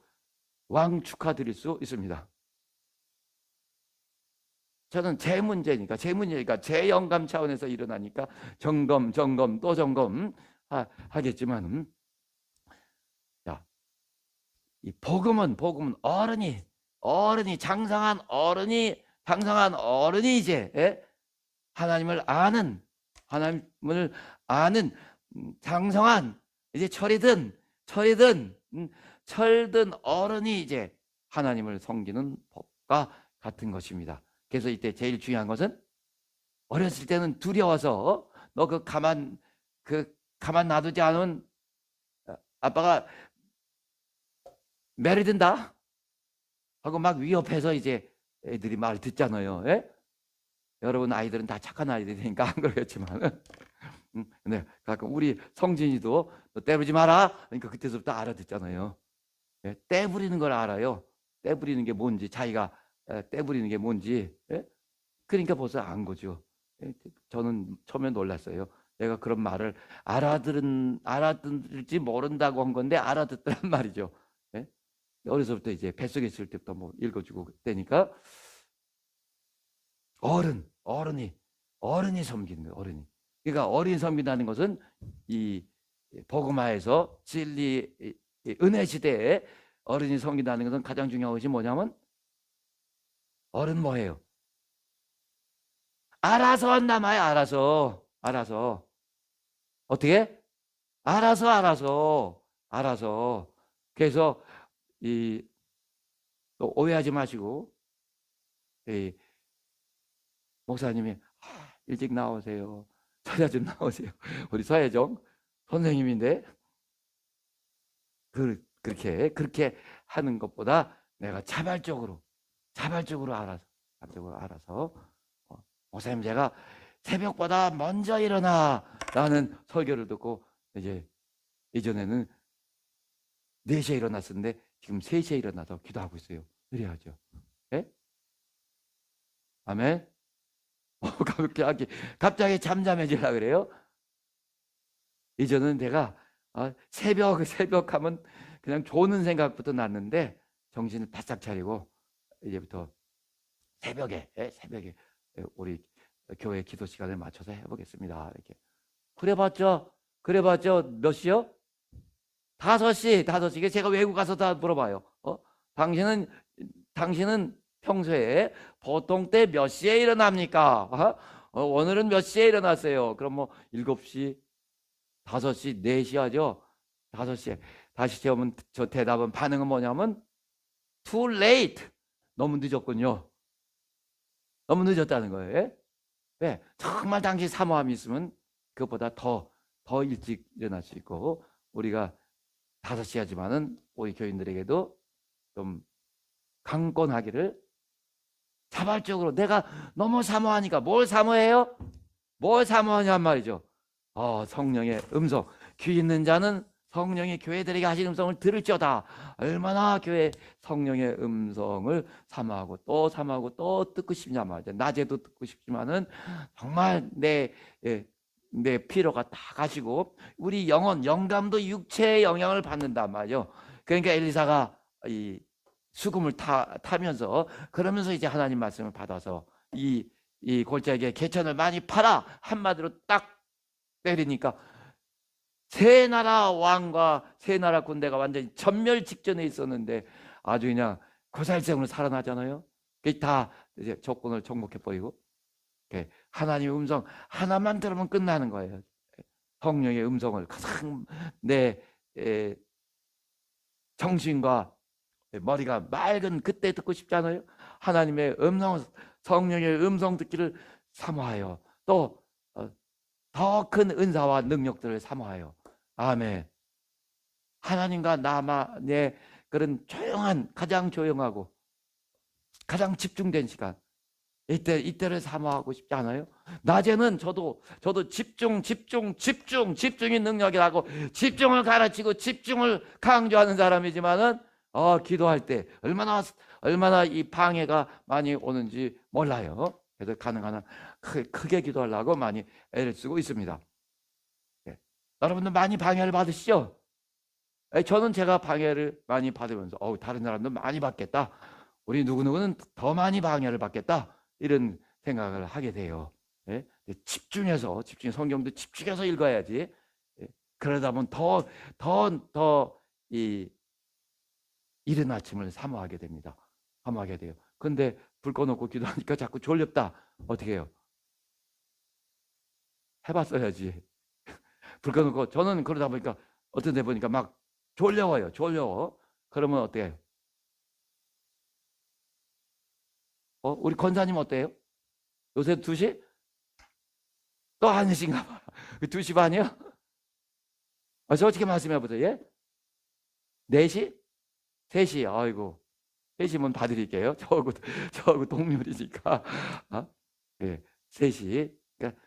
왕 축하드릴 수 있습니다. 저는 제 문제니까 제 영감 차원에서 일어나니까 점검 또 점검 하겠지만 자, 이 복음은 어른이 장성한 어른이 이제 하나님을 아는 장성한 이제 철든 어른이 이제 하나님을 섬기는 법과 같은 것입니다. 그래서 이때 제일 중요한 것은 어렸을 때는 두려워서 너 가만 놔두지 않으면 아빠가 매를 든다 하고 막 위협해서 이제 애들이 말 듣잖아요. 예? 여러분 아이들은 다 착한 아이들이니까 안 그러겠지만 네, 가끔 우리 성진이도 너 떼부리지 마라 그러니까 그때서부터 알아듣잖아요. 예? 떼부리는 걸 알아요. 떼부리는 게 뭔지 자기가 떼부리는 게 뭔지 그러니까 벌써 안 거죠. 저는 처음에 놀랐어요. 내가 그런 말을 알아들을지 모른다고 한 건데 알아듣더란 말이죠. 어려서부터 이제 뱃속에 있을 때부터 뭐 읽어주고 그때니까 어른이 섬기는 거예요. 어른이. 그러니까 어린이 섬긴다는 것은 이 복음화에서 진리 은혜 시대에 어른이 섬긴다는 것은 가장 중요한 것이 뭐냐면 어른 뭐예요? 알아서 한다 마요. 알아서 어떻게? 알아서 그래서 또 오해하지 마시고 목사님이 일찍 나오세요. 찾아 좀 나오세요. 우리 서혜정 선생님인데 그렇게 하는 것보다 내가 자발적으로 알아서 목사님 제가 새벽보다 먼저 일어나라는 설교를 듣고 이제 예전에는 4시에 일어났었는데 지금 3시에 일어나서 기도하고 있어요. 그래야죠. 예? 아멘. 갑자기 잠잠해지려고 그래요. 이전은 내가 새벽 하면 그냥 조는 생각부터 났는데 정신을 바싹 차리고 이제부터 새벽에 우리 교회 기도 시간을 맞춰서 해보겠습니다. 이렇게 그래봤죠 몇 시요? 5시. 제가 외국 가서 다 물어봐요. 당신은 평소에 보통 때 몇 시에 일어납니까? 오늘은 몇 시에 일어났어요? 그럼 뭐 7시, 5시, 4시 하죠? 5시에. 다시 채우면 저 대답은 반응은 뭐냐면 too late. 너무 늦었군요. 너무 늦었다는 거예요. 네, 정말 당신 사모함이 있으면 그것보다 더 일찍 일어날 수 있고 우리가 5시 하지만은 우리 교인들에게도 좀 강권하기를 자발적으로 내가 너무 사모하니까 뭘 사모하냔 말이죠. 성령의 음성. 귀 있는 자는 성령이 교회들에게 하신 음성을 들을지어다. 얼마나 교회 성령의 음성을 사모하고 또 듣고 싶냐 말이죠. 낮에도 듣고 싶지만은 정말 내 피로가 다 가시고 우리 영감도 육체의 영향을 받는단 말이죠. 그러니까 엘리사가 이 수금을 타면서 그러면서 이제 하나님 말씀을 받아서 이 골짜기에 개천을 많이 팔아 한마디로 딱 때리니까 세 나라 왕과 세 나라 군대가 완전히 전멸 직전에 있었는데 아주 그냥 고살생으로 살아나잖아요. 다 이제 조건을 정복해버리고 하나님의 음성 하나만 들으면 끝나는 거예요. 성령의 음성을 가장 내 정신과 머리가 맑은 그때 듣고 싶잖아요. 하나님의 음성, 성령의 음성 듣기를 사모하여 또 더 큰 은사와 능력들을 사모하여 아멘. 하나님과 나만의 그런 가장 조용하고 가장 집중된 시간 이때를 사모하고 싶지 않아요? 낮에는 저도 집중의 능력이라고 집중을 가르치고 집중을 강조하는 사람이지만은 기도할 때 얼마나 이 방해가 많이 오는지 몰라요. 그래서 가능한 한 크게 기도하려고 많이 애를 쓰고 있습니다. 예. 여러분들 많이 방해를 받으시죠? 저는 제가 방해를 많이 받으면서 다른 사람도 많이 받겠다. 우리 누구누구는 더 많이 방해를 받겠다. 이런 생각을 하게 돼요. 예? 집중해서 성경도 집중해서 읽어야지. 예? 그러다 보면 더 이른 아침을 사모하게 됩니다. 사모하게 돼요. 근데 불 꺼놓고 기도하니까 자꾸 졸렵다. 어떻게 해요? 해봤어야지. 불 꺼놓고 저는 그러다 보니까 어떤 데 보니까 막 졸려워. 그러면 어때요? 우리 권사님 어때요? 요새 2시? 또 아니신가 봐. 2시 반이요? 솔직히 말씀해 보세요. 예? 4시? 3시? 아이고. 3시면 봐드릴게요. 저하고 동률이니까. 예, 3시. 그러니까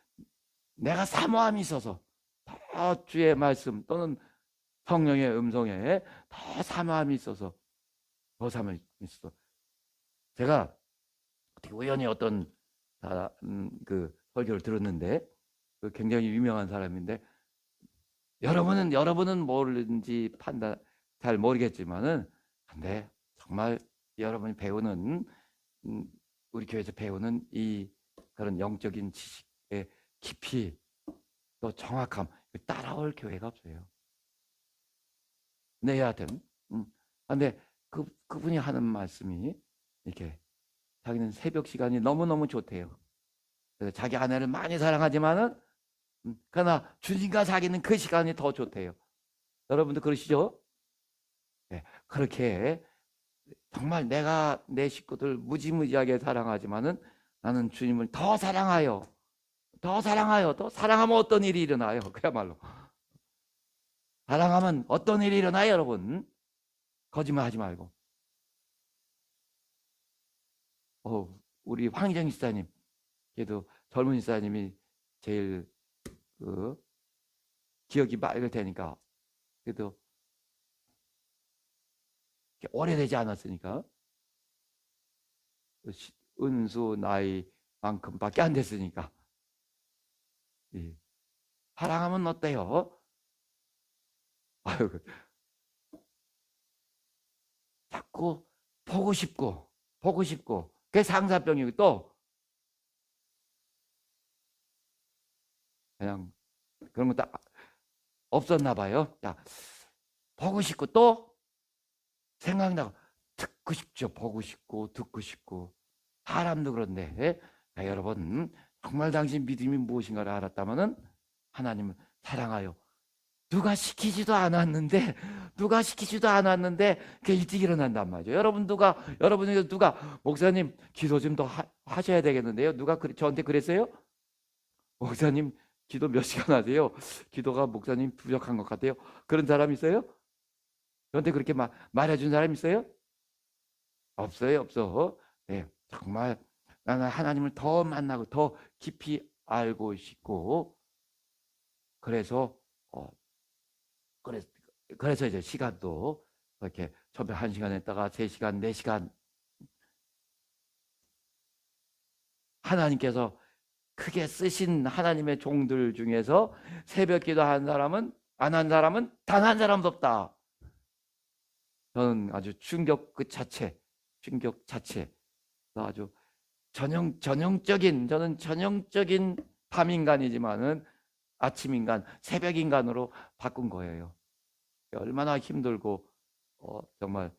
내가 사모함이 있어서 더 주의 말씀 또는 성령의 음성에 더 사모함이 있어서 제가 우연히 어떤 그 설교를 들었는데 굉장히 유명한 사람인데 여러분은 모르는지 잘 모르겠지만은 근데 정말 여러분이 배우는 우리 교회에서 배우는 이 그런 영적인 지식의 깊이 또 정확함 따라올 교회가 없어요. 네, 여하튼 근데 그분이 하는 말씀이 이렇게 자기는 새벽 시간이 너무너무 좋대요. 그래서 자기 아내를 많이 사랑하지만은 그러나 주님과 자기는 그 시간이 더 좋대요. 여러분도 그러시죠? 네, 그렇게 정말 내가 내 식구들 무지무지하게 사랑하지만은 나는 주님을 더 사랑하면 어떤 일이 일어나요? 그야말로 사랑하면 어떤 일이 일어나요, 여러분? 거짓말하지 말고. 우리 황희정 집사님, 그래도 젊은 집사님이 제일 기억이 맑을 테니까 그래도 오래되지 않았으니까 은수 나이만큼밖에 안 됐으니까 사랑하면 어때요? 자꾸 보고 싶고 그게 상사병이고 또 그냥 그런 거 딱 없었나 봐요. 자, 보고 싶고 또 생각나고 듣고 싶죠. 보고 싶고 듣고 싶고 사람도 그런데 여러분 정말 당신 믿음이 무엇인가를 알았다면은 하나님을 사랑하여 누가 시키지도 않았는데 그게 일찍 일어난단 말이죠. 여러분에게 누가 목사님 기도 좀 더 하셔야 되겠는데요. 누가 저한테 그랬어요? 목사님 기도 몇 시간 하세요? 기도가 목사님 부족한 것 같아요. 그런 사람 있어요? 저한테 그렇게 말해준 사람 있어요? 없어요, 없어. 네, 정말 나는 하나님을 더 만나고 더 깊이 알고 싶고 그래서 이제 시간도 이렇게 처음에 1시간 했다가 3시간, 4시간 하나님께서 크게 쓰신 하나님의 종들 중에서 새벽 기도한 사람은 안 한 사람은 단 한 사람도 없다. 저는 아주 충격 자체 아주 전형적인 밤인간이지만은 아침 인간, 새벽 인간으로 바꾼 거예요. 얼마나 힘들고 정말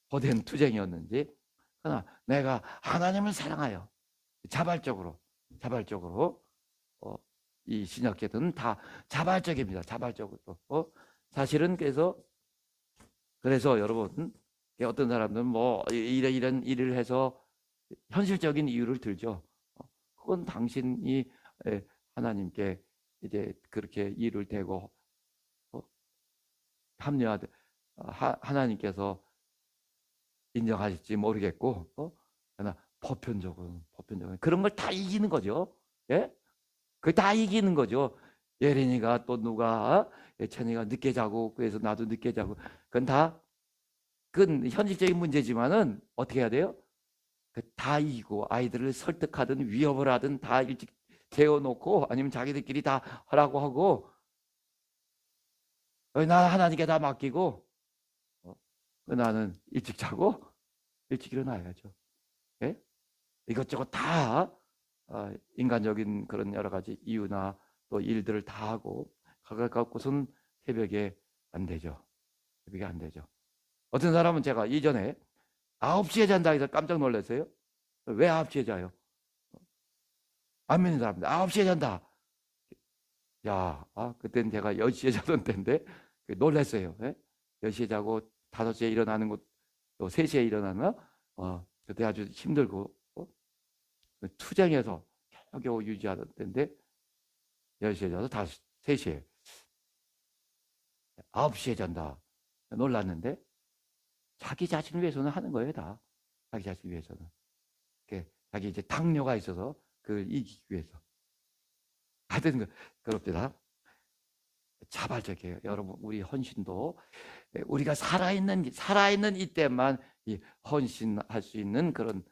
거대한 투쟁이었는지. 그러나 내가 하나님을 사랑하여 자발적으로 이 신약계들은 다 자발적입니다. 자발적으로. 사실은 그래서 여러분 어떤 사람들은 이런 일을 해서 현실적인 이유를 들죠. 그건 당신이 하나님께 이제 그렇게 일을 대고 합리화돼 하나님께서 인정하실지 모르겠고 그러나 보편적으로 그런 걸 다 이기는 거죠. 예? 그 다 이기는 거죠. 예린이가 또 누가 예찬이가 늦게 자고 그래서 나도 늦게 자고 그건 현실적인 문제지만은 어떻게 해야 돼요? 다 이기고 아이들을 설득하든 위협을 하든 다 일찍 재워놓고 아니면 자기들끼리 다 하라고 하고 나 하나님께 다 맡기고 나는 일찍 자고 일찍 일어나야죠. 예? 이것저것 다 인간적인 그런 여러 가지 이유나 또 일들을 다 하고 그걸 갖고서는 새벽에 안 되죠. 새벽에 안 되죠. 어떤 사람은 제가 이전에 9시에 잔다 해서 깜짝 놀랐어요. 왜 9시에 자요? 안 믿는 사람들 9시에 잔다. 야, 그때는 제가 10시에 자던 때인데 놀랐어요. 예? 10시에 자고 5시에 일어나는 것, 또 3시에 일어나나? 그때 아주 힘들고 투쟁해서 겨우 유지하던 때인데 10시에 자서 3시에 9시에 잔다. 놀랐는데 자기 자신을 위해서는 하는 거예요. 다 자기 자신을 위해서는. 자기 이제 당뇨가 있어서 그걸 이기기 위해서. 하여튼 그럽니다. 자발적이에요. 여러분, 우리 헌신도 우리가 살아있는 이때만 헌신할 수 있는 그런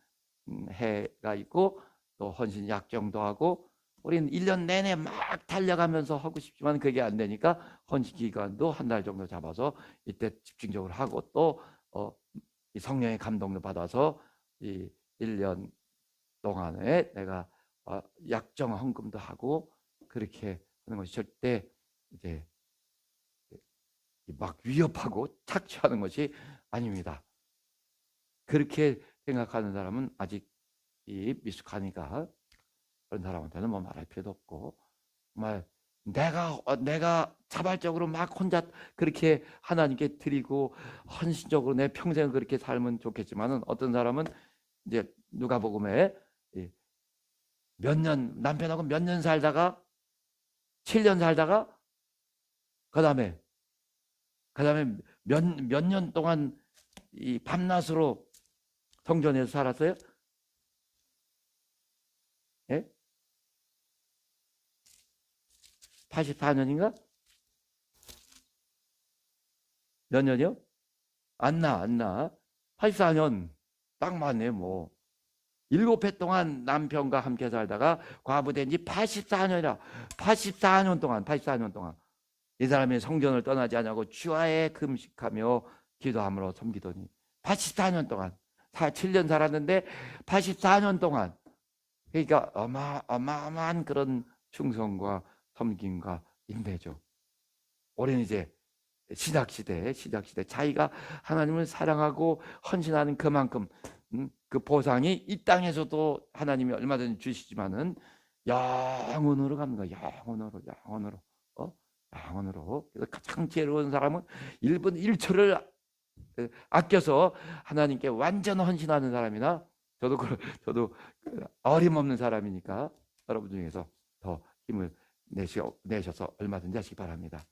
해가 있고, 또 헌신 약정도 하고, 우리는 1년 내내 막 달려가면서 하고 싶지만 그게 안 되니까 헌신 기간도 한 달 정도 잡아서 이때 집중적으로 하고, 또 이 성령의 감동도 받아서 이 1년 동안에 내가 약정 헌금도 하고 그렇게 하는 것이 절대 이제 막 위협하고 착취하는 것이 아닙니다. 그렇게 생각하는 사람은 아직 미숙하니까 그런 사람한테는 뭐 말할 필요도 없고, 정말 내가 자발적으로 막 혼자 그렇게 하나님께 드리고 헌신적으로 내 평생을 그렇게 살면 좋겠지만은, 어떤 사람은 이제 누가복음에 남편하고 몇 년 살다가 7년 살다가 그 다음에 몇 년 동안 이 밤낮으로 성전에서 살았어요? 예? 84년인가? 몇 년이요? 안 나. 84년. 딱 맞네, 뭐. 7해 동안 남편과 함께 살다가 과부된 지 84년이라. 84년 동안. 이 사람이 성전을 떠나지 않냐고 주야에 금식하며 기도함으로 섬기더니 84년 동안. 7년 살았는데 84년 동안. 그러니까 어마어마한 그런 충성과 섬김과 인내죠. 우리는 이제 신약시대 자기가 하나님을 사랑하고 헌신하는 그만큼 그 보상이 이 땅에서도 하나님이 얼마든지 주시지만은 영원으로 갑니다. 영원으로. 그래서 가장 지혜로운 사람은 1분 1초를 아껴서 하나님께 완전 헌신하는 사람이나, 저도 어림없는 사람이니까 여러분 중에서 더 힘을 내셔서 얼마든지 하시기 바랍니다.